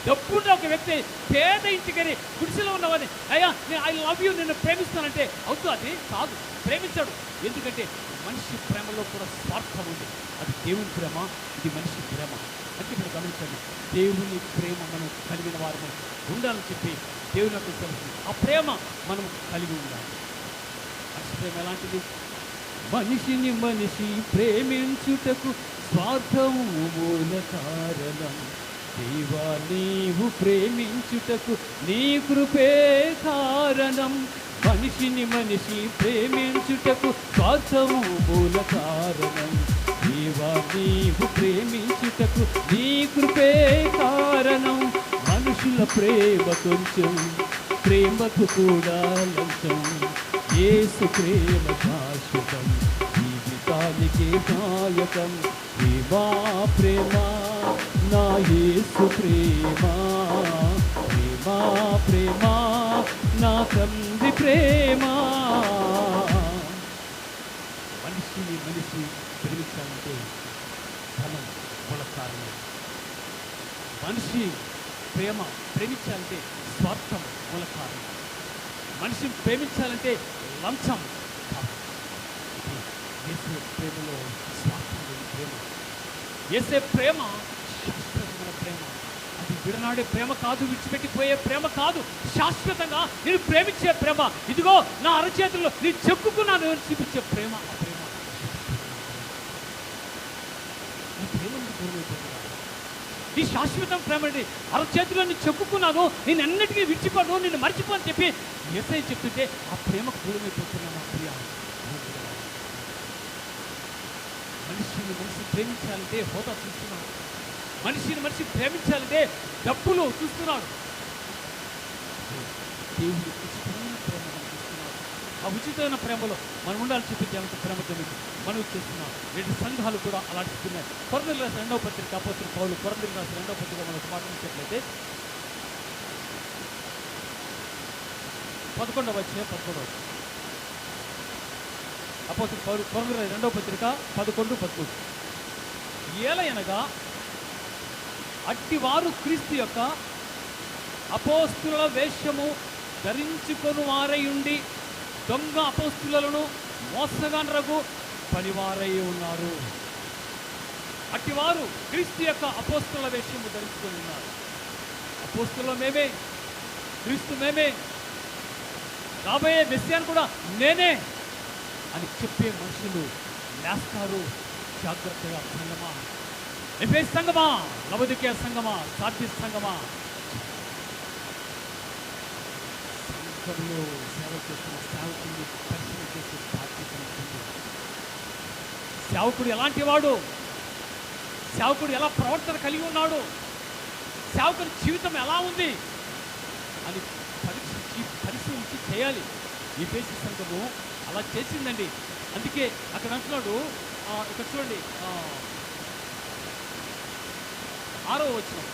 డబ్బున్న ఒక వ్యక్తి పేద ఇంటికని గుడిసెలో ఉన్నవాడిని, అయ్యా నేను ఐ లవ్ యూ, నిన్ను ప్రేమిస్తానంటే అవుతూ అది కాదు, ప్రేమించాడు. ఎందుకంటే మనిషి ప్రేమలో కూడా స్వార్థం ఉంది. అది దేవుని ప్రేమ, ఇది మనిషి ప్రేమ. అంటే మీరు గమనించండి, దేవుని ప్రేమ మనం కలిగిన వారిని ఉండాలని చెప్పి దేవుని యొక్క తెలుసు. ఆ ప్రేమ మనం కలిగి ఉండాలి. మనిషి ప్రేమ ఎలాంటిది? మనిషి ప్రేమించుటకు స్వార్థము మూల కారణం. దేవా నీవు ప్రేమించుటకు నీ కృపే కారణం. మనిషి ప్రేమించుటకు స్వార్థము మూల కారణం. దేవా నీవు ప్రేమించుటకు నీ కృపే కారణం. మనుషుల ప్రేమ కొంచెం, ప్రేమకు కూడా లంచం. యేసు ప్రేమ శాశ్వతం, జీవితానికి నాయకం. ప్రేమ నా యేసు ప్రేమ, ప్రేమ నా తండ్రి ప్రేమ. మనిషి ప్రేమించాలంటే ధనం మూల కారణం. మనిషి ప్రేమించాలంటే స్వార్థం మూల కారణం. మనిషిని ప్రేమించాలంటే లంచం. యేసు ప్రేమలో స్వార్థం లేని ప్రేమ. యేసే ప్రేమ శాశ్వతమైన ప్రేమ. అది విడనాడే ప్రేమ కాదు, విడిచిపెట్టిపోయే ప్రేమ కాదు, శాశ్వతంగా నేను ప్రేమించే ప్రేమ. ఇదిగో నా అరచేతుల్లో నీ చెప్పుకున్నాను చూపించే ప్రేమ. ఆ ప్రేమ ఈ ప్రేమ ఈ శాశ్వతం ప్రేమ అండి. అరచేతిలో నేను చెప్పుకున్నాను, నేను ఎన్నిటికీ విడిచిపోను, నిన్ను మర్చిపో అని చెప్పి యేసయ్య చెప్తుంటే ఆ ప్రేమకు దూరమైపోతున్నాను. ఆ ప్రియ మనిషి ప్రేమించాలంటే హోదా చూస్తున్నాడు. మనిషి ప్రేమించాలంటే డబ్బులు చూస్తున్నాడు. దేవుడు ఉచితమైన ప్రేమ చూస్తున్నాడు. ఆ ఉచితమైన ప్రేమలో మనం ఉండాలని చెప్పి దేవుని ప్రేమతో మనం చేస్తున్నాం. 2 సంఘాలు కూడా అలాంటిస్తున్నాయి. కొరింథీయులకు రాసిన 2వ పత్రిక అపోస్తలుడైన పౌలు కొరింథీయులకు రాసిన 2వ పత్రిక మనం మాట్లాడినట్లయితే 11వ అధ్యాయం అపోస్తలుడైన పౌలు కొరింథీయులకు రాసిన 2వ పత్రిక 11-13. ఏలయనగా అట్టివారు క్రీస్తు యొక్క అపోస్తుల వేషము ధరించుకొని వారయుండి దొంగ అపోస్తులను మోసగానరగు పనివారై ఉన్నారు. అట్టివారు క్రీస్తు యొక్క అపోస్తుల వేషము ధరించుకొని ఉన్నారు. అపోస్తుల మేమే, క్రీస్తు మేమే, రాబోయే మెస్సియాను కూడా నేనే అని చెప్పే మనుషులు లేస్తారు. జాగ్రత్తగా సంగమా, ఎఫెసీ సంగమా, లవొదికయ సంగమా, సార్దీస్ సంగమా, సంఘంలో సేవ చేస్తున్న సేవకుడిని పరిశీలన చేసే బాధ్యత ఉంటుంది. సేవకుడు ఎలాంటి వాడు, సేవకుడు ఎలా ప్రవర్తన కలిగి ఉన్నాడు, సేవకుడి జీవితం ఎలా ఉంది అని పరిశీలించి చేయాలి. ఈ ఎఫెసీ సంఘము అలా చేసిందండి. అందుకే అక్కడ అంటున్నాడు, ఇక్కడ చూడండి 6వ వచనం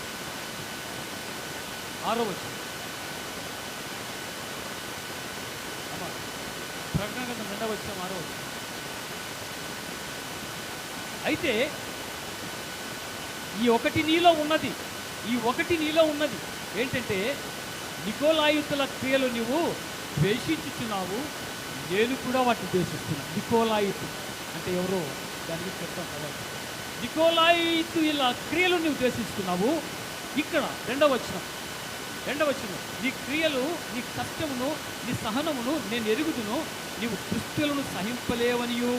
ప్రకటన గ్రంథం 2వ వచనం 6వ వచనం. అయితే ఈ ఒకటి నీలో ఉన్నది ఏంటంటే నికోలాయితుల క్రియలు నువ్వు ద్వేషించుచున్నావు, నేను కూడా వాటిని ద్వేషిస్తున్నాను. నికోలాయితు అంటే ఎవరో దానికి చెప్తాం తర్వాత. నికోలాయితు ఇలా క్రియలు నువ్వు ద్వేషిస్తున్నావు. ఇక్కడ రెండవ వచనం నీ క్రియలు, నీ కష్టమును, నీ సహనమును నేను ఎరుగుదును. నీవు దుష్టులను సహింపలేవనియు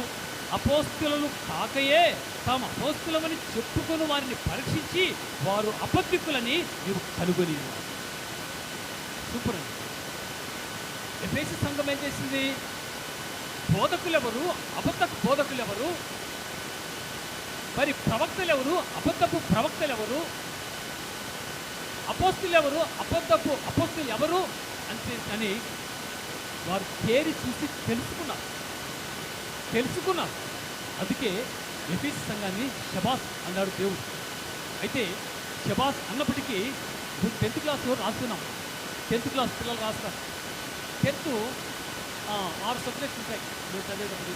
అపోస్తులను కాకయే తాము అపోస్తులమని చెప్పుకొని వారిని పరీక్షించి వారు అబద్ధికులని నీవు కనుగొని. సూపర్ అండి. ఎఫెసీ సంఘం ఏం చేసింది? బోధకులెవరు? అబద్ధపు బోధకులెవరు? మరి ప్రవక్తలెవరు? అబద్ధపు ప్రవక్తలెవరు? అపోస్తులెవరు? అబద్ధపు అపోస్తులు ఎవరు అని వారు తేరి చూసి తెలుసుకున్నారు. అందుకే ఎఫెసీ సంఘాన్ని షబాస్ అన్నాడు దేవుడు. అయితే షబాస్ అన్నప్పటికీ 10th క్లాస్లో రాస్తున్నాం. 10th క్లాస్ పిల్లలు రాస్తారు. 10th 6 సబ్జెక్ట్స్ ఉంటాయి. మీరు చదివేటప్పుడు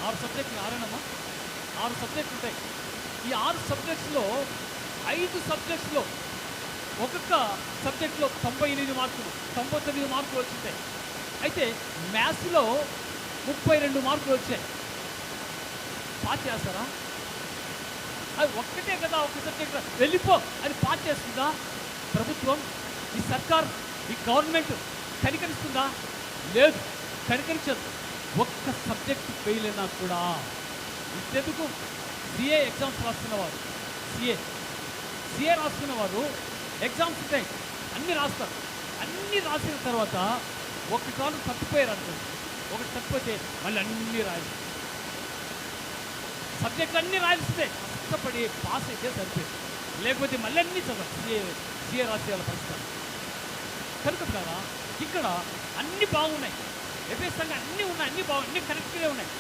6 సబ్జెక్టులు 6 సబ్జెక్టులు ఉంటాయి. ఈ 6 సబ్జెక్ట్స్లో 5 సబ్జెక్ట్స్లో ఒక్కొక్క సబ్జెక్ట్లో 98 మార్కులు 99 మార్కులు వచ్చింటాయి. అయితే మ్యాథ్స్లో 32 మార్కులు వచ్చాయి. పాస్ చేస్తారా? అది ఒక్కటే కదా, ఒక సబ్జెక్ట్ వెళ్ళిపో అని పాస్ చేస్తుందా ప్రభుత్వం? ఈ సర్కార్, ఈ గవర్నమెంట్ కనికరిస్తుందా? లేదు, కనికరించదు. ఒక్క సబ్జెక్ట్ ఫెయిల్ అయినా కూడా ఇంతెందుకు సిఏ ఎగ్జామ్స్ రాస్తున్నవారు, సిఏ రాస్తున్నవారు ఎగ్జామ్స్ ఉంటాయి, అన్నీ రాస్తారు. అన్నీ రాసిన తర్వాత ఒకటి తప్పిపోయారు అనుకోండి, ఒకటి తప్పిపోతే మళ్ళీ అన్నీ రాయాలి. సబ్జెక్టులు అన్నీ రాయాల్సిందే. కష్టపడి పాస్ అయితే సరిపోయింది, లేకపోతే మళ్ళీ అన్నీ చదవాలి. సిఏ రాసే వాళ్ళ పరిస్థితి కనుక కదా. ఇక్కడ అన్నీ బాగున్నాయి. ఎఫెసీ సంఘం అన్నీ ఉన్నాయి, అన్నీ అన్నీ కరెక్ట్గా ఉన్నాయి.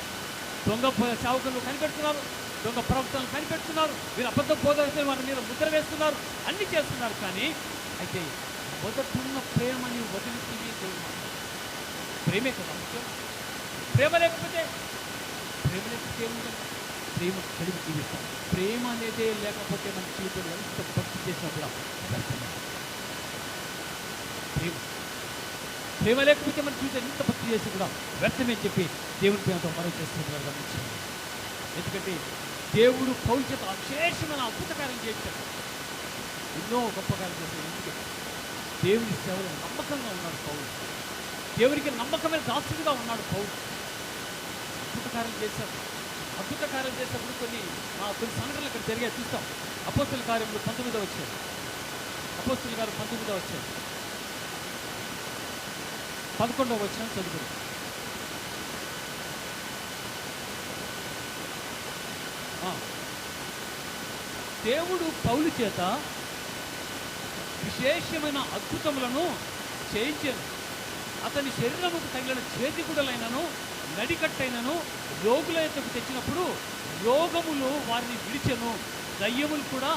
దొంగ సేవకులు కనిపెడుతున్నారు, దొంగ ప్రవక్తలను కనిపెడుతున్నారు, మీరు అబద్ధ బోధకులు వారి మీద ముద్ర వేస్తున్నారు, అన్నీ చేస్తున్నారు. కానీ అయితే మొదటున్న ప్రేమని వదిలించింది దేవుడు. ప్రేమే కదా ముఖ్యం. ప్రేమ లేకపోతే ఏముంటుంది? ప్రేమ కలిగి జీవిస్తాం. ప్రేమ అనేదే లేకపోతే మన జీవితంలో ఎంత భక్తి చేసినా కూడా ప్రేమ లేకపోతే మన జీవితం ఎంత భక్తి చేసి కూడా వ్యర్థమే చెప్పి దేవుని ప్రేమతో మనం చేస్తున్నారు గమనించాలి. ఎందుకంటే దేవుడు పౌలు చేత అశేషమైన అద్భుత కార్యం చేశాడు, ఎన్నో గొప్ప కార్యం చేశాడు. ఎందుకంటే దేవుని సేవలో నమ్మకంగా ఉన్నాడు పౌలు, దేవునికి నమ్మకమైన దాసుడిగా ఉన్నాడు పౌలు. అద్భుత కార్యం చేశాడు. అద్భుత కార్యం చేసినప్పుడు కొన్ని సంఘటనలు ఇక్కడ జరిగాయి, చూస్తాం. అపోస్తుల కార్యంలో 19 వచ్చాయి. అపోస్తుల కార్యం 19 వచ్చాయి. 11వ వచనం చదువుకుని. దేవుడు పౌలు చేత విశేషమైన అద్భుతములను చేయించాను. అతని శరీరముకు తగిలిన చేతిగుడలైనను నడికట్టైనను రోగుల యొద్దకు తెచ్చినప్పుడు రోగములు వారిని విడిచెను, దయ్యములు కూడా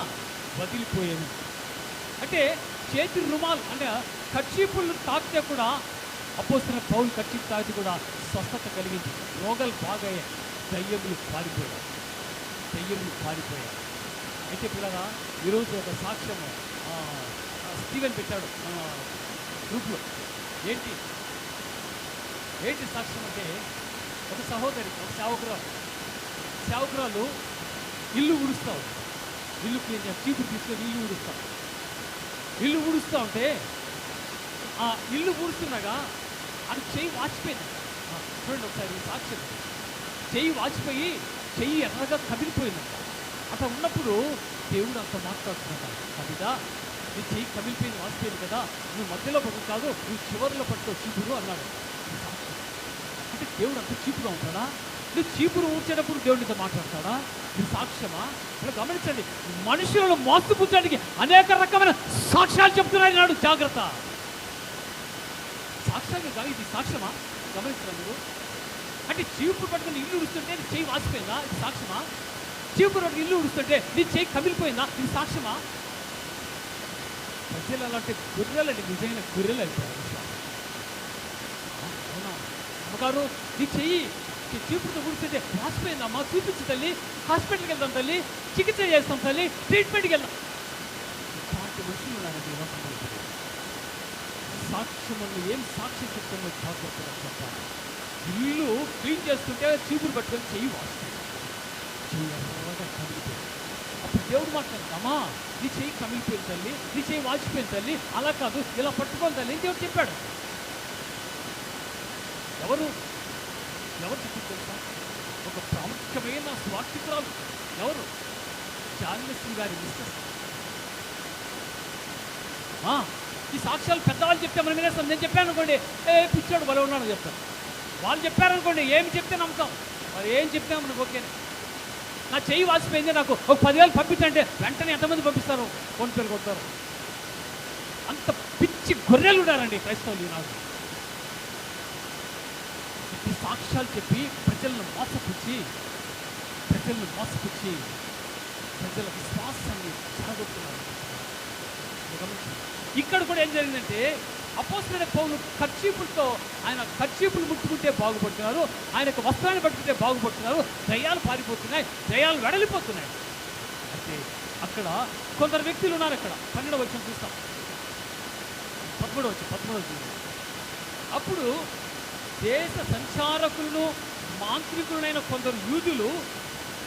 వదిలిపోయాను. అంటే చేతి రుమాలు అంటే కర్చీపులు తాకితే కూడా అపోస్తున్న పౌలు కర్చీపు తాకితే కూడా స్వస్థత కలిగింది, రోగాలు బాగయ్యాయి, దయ్యములు పారిపోయాయి. అయితే పిల్లగా ఈరోజు ఒక సాక్ష్యము స్టీవెన్ పెట్టాడు గ్రూప్లో. ఏంటి సాక్ష్యం అంటే, ఒక సహోదరి, ఒక సేవకురాలు ఇల్లు ఊడుస్తావు, ఇల్లు క్లీన్ చేసి చీపురు తీసుకొని ఇల్లు ఊడుస్తూ ఉంటే ఆ ఇల్లు ఊడుస్తుండగా అది చెయ్యి వాచిపోయింది. చూడండి ఒకసారి సాక్ష్యం. చెయ్యి వాచిపోయి చెయ్యి ఎర్రగా కమిలిపోయిందంట. అట్లా ఉన్నప్పుడు దేవుడు అంత మాట్లాడుతున్నాడు, కవిదా నీ చెయ్యి కమిలిపోయింది, వాచిపోయింది కదా, నువ్వు మధ్యలో పట్టు కాదు, నువ్వు చివరిలో పట్టుకో చీపురు అన్నాడు. అంటే దేవుడు అంత చీపుగా ఉంటాడా? నువ్వు చీపురు ఊడ్చేటప్పుడు దేవుడితో మాట్లాడతాడా? ఇది సాక్ష్యమా? ఇలా గమనించండి, మనుషులను మోసపుచ్చడానికి అనేక రకమైన సాక్ష్యాలు చెప్తున్నాడు. జాగ్రత్త. సాక్ష్యాలు కాదు, ఇది సాక్ష్యమా? గమనించండి మీరు. అంటే చీపురు పట్టుకుని ఇల్లు ఉడుస్తుంటే నీ చెయ్యి వాచిపోయిందా? ఇది సాక్ష్యమా? చీపురు పట్టుకుని ఇల్లు ఉడుస్తుంటే నీ చెయ్యి కమిలిపోయిందా? ఇది సాక్ష్యమా? ప్రజలు అలాంటి గొర్రెలండి, నిజమైన గొర్రెలు అయిపోయారు. అవునా అమ్మగారు, నీ చెయ్యి చీపురుతో ఉడిస్తుంటే వాచిపోయిందమ్మా, చూపించు తల్లి, హాస్పిటల్కి వెళ్తాం తల్లి, చికిత్స చేస్తాం తల్లి, ట్రీట్మెంట్కి వెళ్తాం. ఇలాంటి మనుషులు ఉన్నారండి. సాక్ష్యములను ఏం సాక్ష్యం చెప్తామో జాగ్రత్తగా చెప్పాలి. ఇల్లు క్లీన్ చేస్తుంటే చీపురు పట్టుకొని చెయ్యి వాస్తుంది, చెయ్యి ఎర్రగా కమిలిపోయింది. అప్పుడు దేవుడు మాట్లాడతామా, నీ చెయ్యి కమిలిపోయింది తల్లి, నీ చెయ్యి వాచిపోయింది తల్లి, అలా కాదు ఇలా పట్టుకోవాలి తల్లి అని దేవుడు చెప్పాడు. ఎవరు చెప్పింది తెలుసా? ఒక ప్రాముఖ్యమైన స్వార్థికురాలు. ఎవరు? జాన్లక్ష్మి గారి మిస్సెస్. ఈ సాక్ష్యాలు పెద్దవాళ్ళు చెప్తే మనం వినేస్తాం. నేను చెప్పాను అనుకోండి, పిచ్చాడు బలం ఉన్నాడు చెప్తాను. వాళ్ళు చెప్పారనుకోండి, ఏమి చెప్తే నమ్ముతాం. మరి ఏం చెప్తే మనకు ఓకేనే. నా చెయ్యి వాసిపోయింది, నాకు ఒక 10,000 పంపించంటే వెంటనే ఎంతమంది పంపిస్తారు? ఫోన్ పేలు కొడతారు. అంత పిచ్చి గొర్రెలు ఉన్నారండి క్రైస్తవులు నాకు. ఈ సాక్ష్యాలు చెప్పి ప్రజలను మోసపుచ్చి ప్రజల విశ్వాసాన్ని చెడగొడుతున్నారు. ఇక్కడ కూడా ఏం జరిగిందంటే, అపోస్తలుడైన పౌలు కర్చీపులతో ఆయన కర్చీపులు ముట్టుకుంటే బాగుపడుతున్నారు, ఆయన యొక్క వస్త్రాన్ని పట్టుకుంటే బాగుపడుతున్నారు, దయ్యాలు పారిపోతున్నాయి, దయ్యాలు వెడలిపోతున్నాయి. అయితే అక్కడ కొందరు వ్యక్తులు ఉన్నారు. అక్కడ 12వ వచనం చూస్తాం. 13వ వచనం. అప్పుడు దేశ సంచారకులను మాంత్రికులైన కొందరు యూదులు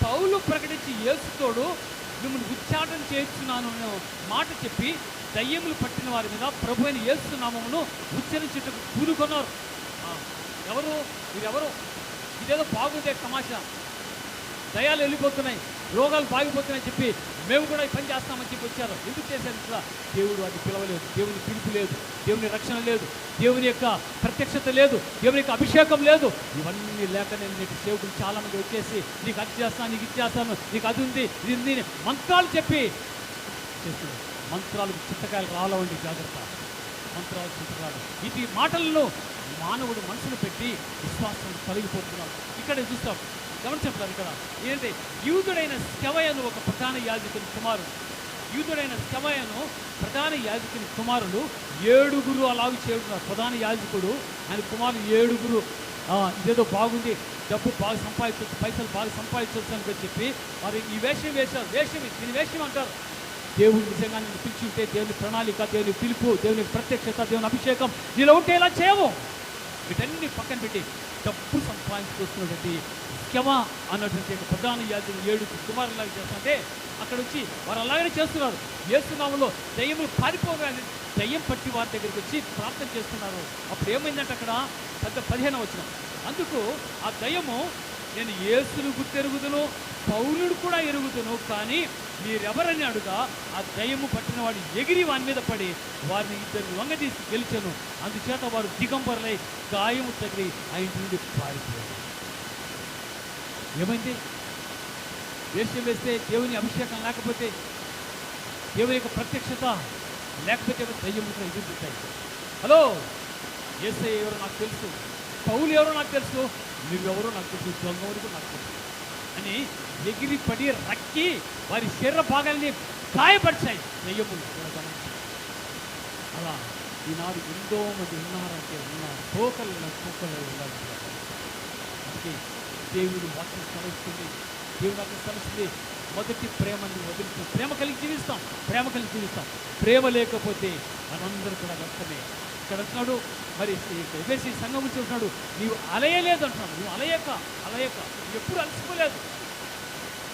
పౌలు ప్రకటించి యేసుతోడు మిమ్మల్ని ఉచ్చాటన చేస్తున్నాను అనే మాట చెప్పి దయ్యములు పట్టిన వారి మీద ప్రభు అయిన యేసు నామమును ఉచ్చరించుటకు కూడుకున్నారు. వీరెవరు? ఇదేదో బాగుందే తమాషా, దయాలు వెళ్ళిపోతున్నాయి, రోగాలు బాగిపోతున్నాయని చెప్పి మేము కూడా ఈ పని చేస్తామని చెప్పి వచ్చారు. ఎందుకు చేశారు? ఇట్లా దేవుడు అది పిలవలేదు, దేవుని పిలుపు లేదు, దేవుని రక్షణ లేదు, దేవుని యొక్క ప్రత్యక్షత లేదు, దేవుని యొక్క అభిషేకం లేదు. ఇవన్నీ లేక నేను నీకు సేవకులు చాలామంది వచ్చేసి నీకు అది చేస్తాను, నీకు ఇది చేస్తాను, నీకు అది ఉంది, ఇది ఉంది మంత్రాలు చెప్పి చేస్తున్నారు. మంత్రాలకు చింతకాయలు రాలవండి, జాగ్రత్త. మంత్రాలు చింతకాయలు, ఇటు మాటలను మానవుడు మనసును పెట్టి విశ్వాసం కలిగిపోతున్నాడు. ఇక్కడ చూస్తాం, గమనించారు. ఇక్కడ ఏంటంటే యూదుడైన స్కెవయను ఒక ప్రధాన యాజకుని కుమారుడు. యూదుడైన స్కెవయను ప్రధాన యాజకుని కుమారులు 7 అలాగే చేరుతున్నారు. ప్రధాన యాజకుడు ఆయన కుమారులు 7. ఇదేదో బాగుంది, డబ్బు బాగా సంపాదించవచ్చు, పైసలు బాగా సంపాదించవచ్చు అని చెప్పి వారు ఈ వేషం వేశారు. దీని వేషం అంటారు. దేవుడు నిజంగా నేను పిలిచి ఉంటే, దేవుని ప్రణాళిక, దేవుని పిలుపు, దేవుని ప్రత్యక్షత, దేవుని అభిషేకం నీలో ఉంటే ఇలా చేయము. వీటన్ని పక్కన పెట్టి డబ్బు సంపాదించుకొస్తున్నటువంటి స్కెవ అన్నటువంటి ప్రధాన యాజకుడు 7 కుమారులాగా చేస్తుంటే అక్కడ వచ్చి వారు అలాగనే చేస్తున్నారు. యేసునామములో దయ్యములు పారిపోగానే దయ్యం పట్టి వారి దగ్గరికి వచ్చి ప్రార్థన చేస్తున్నారు. అప్పుడు ఏమైందంటే అక్కడ 15వ వచనం, అందుకు ఆ దయ్యము, నేను యేసును గుర్తెరుగుదును, పౌలుడు కూడా ఎరుగుదును, కానీ మీరెవరని అడుగా ఆ దయ్యము పట్టిన వాడు ఎగిరి వాని మీద పడి వారిని 2 వంగదీసి గెలిచాను. అందుచేత వారు దిగంబరులై గాయము తగిలి ఆ ఇంటి నుండి పారిపోయారు. ఏమైంది? వేషం వేస్తే, దేవుని అభిషేకం లేకపోతే, దేవుని యొక్క ప్రత్యక్షత లేకపోతే దయ్యములు కూడా ఎదురుతాయి. హలో, యేసయ్య ఎవరో నాకు తెలుసు, పౌలు ఎవరో నాకు తెలుసు, నువ్వెవరో నాకు తెలుసు, దొంగవరు కూడా నాకు తెలుసు అని ఎగిరి పడి రక్కి వారి శరీర భాగాల్ని గాయపరిచాయి దయ్యములు. అలా ఈనాడు ఎంతో మంది ఉన్నారంటే ఉన్నారు, తోకలు ఉన్నారు. అందుకే దేవుడు వాక్యం సెలవుస్తుంది, దేవుడు వాక్యం సెలవుస్తుంది. మొదటి ప్రేమని వదిలించి ప్రేమ కలిగి జీవిస్తాం. ప్రేమ లేకపోతే మనందరూ కూడా వ్యర్థమే. ఇక్కడ అంటున్నాడు, మరి ఎఫెసీ సంఘం గురించి అంటున్నాడు, నీవు అలయలేదు అంటున్నాడు. నువ్వు అలయక ఎప్పుడు అలసిపోలేదు.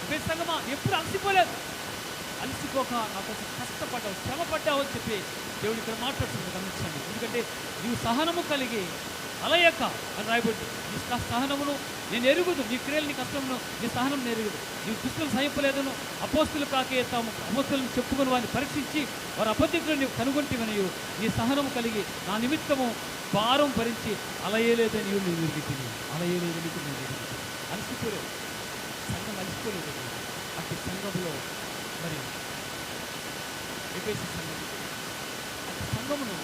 ఎఫెసీ సంఘమా, ఎప్పుడు అలసిపోలేదు. అలసిపోక నాకు కష్టపడ్డావు, శ్రమ పడ్డావు అని చెప్పి దేవుడు ఇక్కడ మాట్లాడుతుంది. గమనించండి. ఎందుకంటే నీవు సహనము కలిగి అలయక అని రాయబడి, నీ సహనమును నేను ఎరుగుదు, నీ క్రియలు, నీ కష్టమును, నీ సహనం ఎరుగుదు. నీవు దుస్తులు సహింపలేదును, అపోస్తులు కాకే తాము అపోస్తులను చెప్పుకుని వారిని పరీక్షించి వారి అబద్ధికులను నీవు కనుగొంటివని నీ సహనము కలిగి నా నిమిత్తము భారం భరించి అలయలేదని నేను ఎరిగితిని. అలసిపోలేదు, సంఘం అలసిపోలేదు. అట్టి సంఘంలో మరి ఎఫెసీ సంఘం, అట్టి సంఘమును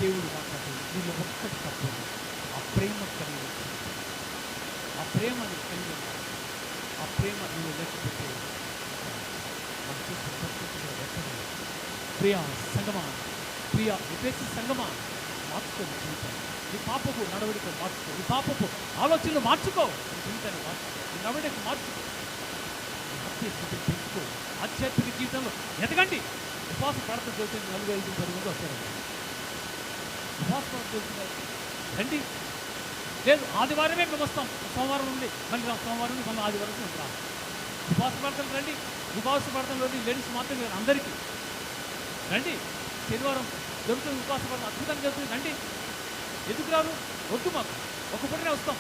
దేవుడు మాట్లాడు, వీళ్ళు ఒక్కటి తప్పు, ఆ ప్రేమ కలిగి, ఆ ప్రేమని కలిగి, ఆ ప్రేమ నువ్వు లేకపోతే మనం చేసే పరిస్థితుల్లో ఎక్కడ. ప్రియ సంగమా, ప్రియ ఎఫెసీ సంగమా, మార్చుకోని జీవితాన్ని, నీ పాపపు నడవడిక మార్చుకో, నీ పాపపు ఆలోచనలు మార్చుకో, నీ జీవితాన్ని మార్చుకో, నీ నడవడిక మార్చుకో, నీ భక్తి స్థితిని పెంచుకో, ఆధ్యాత్మిక జీవితంలో ఎదగండి. ఉపవాస ప్రార్థన చేస్తే 4,000-10,000 మంది వస్తారు. ఉపవాస ప్రార్థన చేస్తున్నారు. రండి. లేదు ఆదివారమే మేము వస్తాం, సోమవారం నుండి మళ్ళీ సోమవారం నుండి మళ్ళీ ఆదివారం నుండి రా. ఉపవాస ప్రార్థనలు రండి. ఉపవాస ప్రార్థనలు లేడీస్ మాత్రం కాదు, అందరికీ రండి. శనివారం జరుగుతుంది ఉపవాస ప్రార్థన, అద్భుతంగా జరుగుతుంది, రండి. ఎందుకు రారు? వద్దు, మాకు ఒక పూటనే వస్తాం.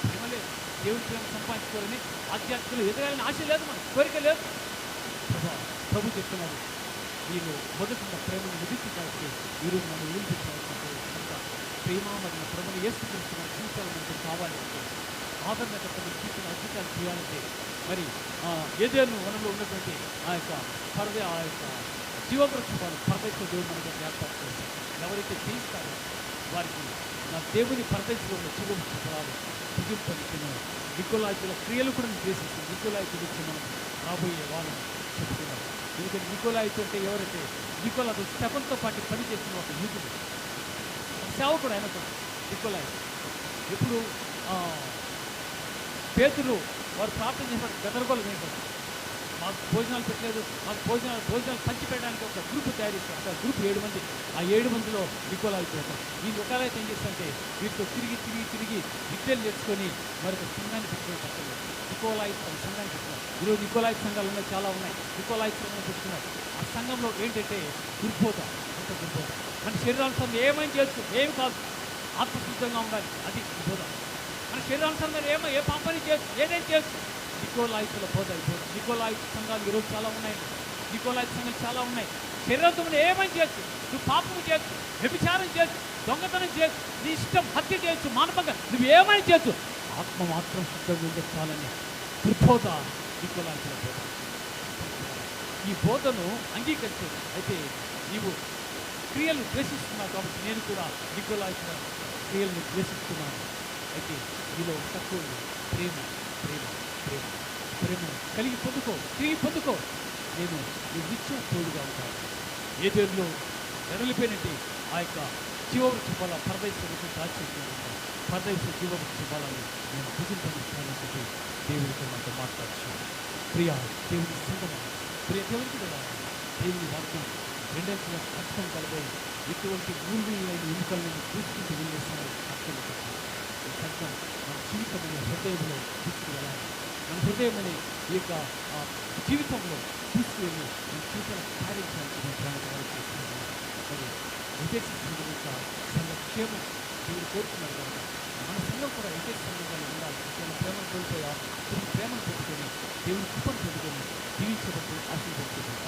ప్రేమలే దేవుడి ప్రేమ సంపాదించుకోవాలని, ఆధ్యాత్మికలు ఎదగాలని ఆశ లేదు, మనకు కోరిక లేదు. ప్రభు చెప్తున్నారు, వీళ్ళు మొదటి ప్రేమను ముగించడానికి ఈరోజు మనం నిలిపించాల్సిన ప్రేమ మరియు ప్రభుని యేసుక్రీస్తు మన జీవితాలు మనకు కావాలి అంటే, ఆదరణకర్తలు జీవితం అద్భుతాలు చేయాలంటే, మరి ఏదేను వనంలో ఉన్నటువంటి ఆ యొక్క జీవవృక్షాలు పరదేశ దేవుడు మనకు జ్ఞాపకం చేస్తారు. ఎవరైతే చేయిస్తారో వారికి నా దేవుని పరదేశంలో ఉన్న జీవవృక్ష ఫలాలు ముగింపనిచ్చిన నికోలాయితుల క్రియలు కూడా ద్వేషిస్తుంది. నికోలాయితుల గురించి మనం రాబోయే వాళ్ళని చెప్తున్నారు. ఎందుకంటే నికోలాయితు అంటే ఎవరైతే నికోలాదు స్టెఫన్తో పాటు పనిచేస్తున్న ఒక యూతుడు, సేవకుడు ఆయన కూడా నికోలాయితు. ఎప్పుడు పేతురు వారు ప్రార్థన చేశారు, గదరగోళం చేశారు, మాకు భోజనాలు పెట్టలేదు, మాకు భోజనాలు పంచి పెట్టడానికి ఒక గ్రూప్ తయారు చేస్తారు. ఒక గ్రూప్ 7 మంది. ఆ 7 మందిలో నికోలాయితు ఉంటారు. ఈ నికోలాయితు ఏం చేస్తారంటే వీటితో తిరిగి విద్యలు నేర్చుకొని మరొక సంఘాన్ని పెట్టుకునే పక్కన నికోలాయితు ఒక సంఘాన్ని పెట్టుకున్నారు. ఈరోజు నికోలాయితు సంఘాలు ఉన్నాయి, చాలా ఉన్నాయి. నికోలాయితు సంఘం పెట్టుకున్నారు. ఆ సంఘంలో ఏంటంటే దుర్బోధ, అంత దుర్బోధ. మన శరీరానుసారం ఏమైనా చేయొచ్చు, ఏమి కాదు, ఆత్మశుద్ధంగా ఉండాలి, అది బోధ. మన శరీరానుసారం ఏ పాపని చేయొచ్చు, ఏదైనా చేయొచ్చు. నికోలాయితుల బోధ అయిపోతుంది. నికోలాయితు సంఘాలు ఈరోజు చాలా ఉన్నాయి. నికోలాయితు సంఘాలు చాలా ఉన్నాయి. శరీరంతో ఏమైనా చేయొచ్చు, నువ్వు పాపం చేయొచ్చు, వ్యభిచారం చేయొచ్చు, దొంగతనం చేయొచ్చు, నీ ఇష్టం హత్య చేయొచ్చు, మానవంగా నువ్వు ఏమైనా చేయొచ్చు, ఆత్మ మాత్రం శుద్ధంగా ఉండే చాలని దుర్బోధ నికోలాయితుల బోధ. ఈ బోధను అంగీకరించదు. అయితే నీవు క్రియలు ద్వేషిస్తున్నావు కాబట్టి నేను కూడా నికోలాయితుల క్రియలను ద్వేషిస్తున్నాను. అయితే నీలో తక్కువ ప్రేమ ప్రేమ ప్రేమ ప్రేమను కలిగి పొందుకో, తిరిగి పొందుకో. నేను నీ నిత్యం తోడుగా ఉంటాను. ఏ దేవుల్లో ఎడలిపోయినట్టు ఆ యొక్క జీవవృక్ష ఫల పరదేశ దాచిపెట్టుకుంటాను. పరదేశ జీవవృక్ష ఫలాన్ని నేను భుజింపనిస్తానని చెప్పి దేవుడితో నాతో మాట్లాడుతున్నాను. ప్రియా దేవుని సంగమా, ప్రియ దేవునికి కదా దేవుని వాక్యం 2 కష్టం కలిపి ఎటువంటి ఊళ్ళైన ఎన్నికలను తీసుకుంటూ వెళ్ళేసారు. ఈ సంఘం మన జీవితంలో హృదయంలో తీసుకువెళ్ళాలి. మన హృదయం అనే ఈ యొక్క జీవితంలో తీసుకువెళ్ళి మన జీవితాన్ని కార్యించడానికి నేను ప్రేమకు చేస్తున్నాను. మరి విదేశీ సంఘం యొక్క సంఘ క్షేమం దేవుడు కోరుతున్నారు కనుక మన సంఘం కూడా విదేశీ సంఘంగా ఉండాలి. నేను ప్రేమను కోల్పోయా, ప్రేమను పెట్టుకొని దేవుని కృపను పెట్టుకొని జీవించబట్టి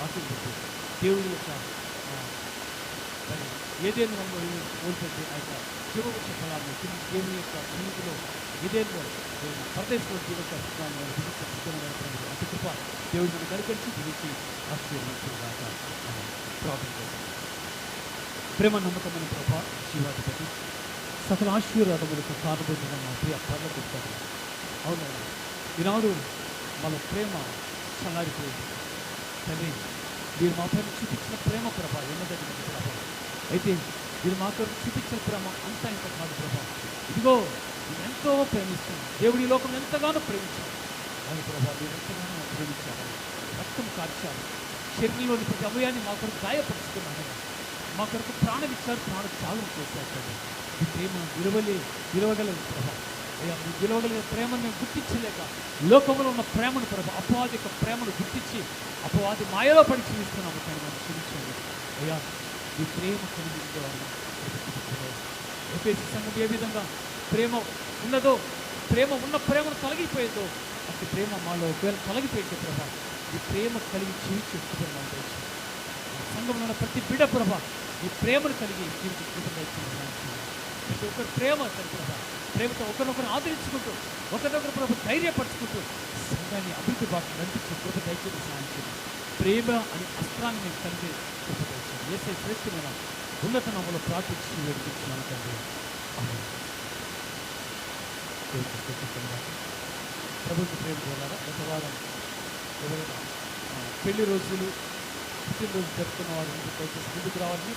ఆశీర్వదించి దేవుడి యొక్క మరి ఏదేను వల్ల కోల్పోతే ఆ యొక్క జీవవృక్ష ఫలాన్ని తిరిగి దేవుని యొక్క సన్నిధిలో ఏదేలో పరదేశంలో జీవక అతి కృప దేవుడు మనం కనిపించి దిగించి ఆశీర్వదించేదాకా ప్రార్థన చేస్తాం. ప్రేమ నమ్మకమైన ప్రభా జీవాధిపతి సకల ఆశీర్వాదములకు కారణబోతున్న మా ప్రియ పర్లకొస్తాడు. అవునవును, ఈనాడు మన ప్రేమ చల్లారిపోయింది. తండ్రి, మీరు మా పైన చూపించిన ప్రేమ ప్రభా ఎన్నదగిన ప్రభా. అయితే మీరు మా కొరకు చూపించిన ప్రేమ అంతా ఇంత కాదు ప్రభా. ఇదిగో మీరు ఎంతో ప్రేమిస్తున్నాం. దేవుడి లోకం ఎంతగానో ప్రేమించారు. అవును ప్రభా, మీరు ఎంతగానో ప్రేమించారు. రక్తం కార్చారు, శరీరంలోని ప్రతి అవయాన్ని మా కొరకు గాయపరుచుకున్నారు. మా కొరకు ప్రాణం ఇచ్చారు, ప్రాణ త్యాగం చేశారు కదా. ఈ ప్రేమ విలువగలదు ప్రభా. అయ్యా, మీ విలువగలిగిన ప్రేమను మేము గుర్తించలేక లోకంలో ఉన్న ప్రేమను ప్రభా, అపవాది యొక్క ప్రేమను గుర్తించి అపవాది మాయలో పడి జీవిస్తున్నాము. కానీ మనం క్షమించండి అయ్యా. ఈ ప్రేమ కలిగించేవారు ఎఫెసీ సంఘం ఏ విధంగా ప్రేమ ఉన్నదో, ప్రేమ ఉన్న ప్రేమను తొలగిపోయేదో అట్టి ప్రేమ మాలో ఒకవేళ తొలగిపోయింది ప్రభా, ఈ ప్రేమ కలిగి జీవించే కృపను సంఘంలో ఉన్న ప్రతి బిడ్డ ప్రభా ఈ ప్రేమను కలిగి జీవించే కృపను ప్రతి ఒక్కరు ప్రేమ ప్రభా, ప్రేమతో ఒకరినొకరు ఆదరించుకుంటూ ఒకరినొకరు ప్రభు ధైర్యపరుచుకుంటూ సంఘాన్ని అభివృద్ధి బాగా నడిపించే కృప దయచేసి సాధించింది. ప్రేమ అనే అస్త్రాన్ని మేము కలిగి కృప దయచేసి ఏసే శ్రేష్టమైన ఉన్నత నామములో ప్రార్థించి వేడుకుంటున్నాను తండ్రి. ప్రభుత్వ ప్రేమ ద్వారా గత వారం ఎవరైనా పెళ్లి రోజులు పుట్టినరోజు జరుపుకున్న వారు దయచేసి ముందుకు రావాలని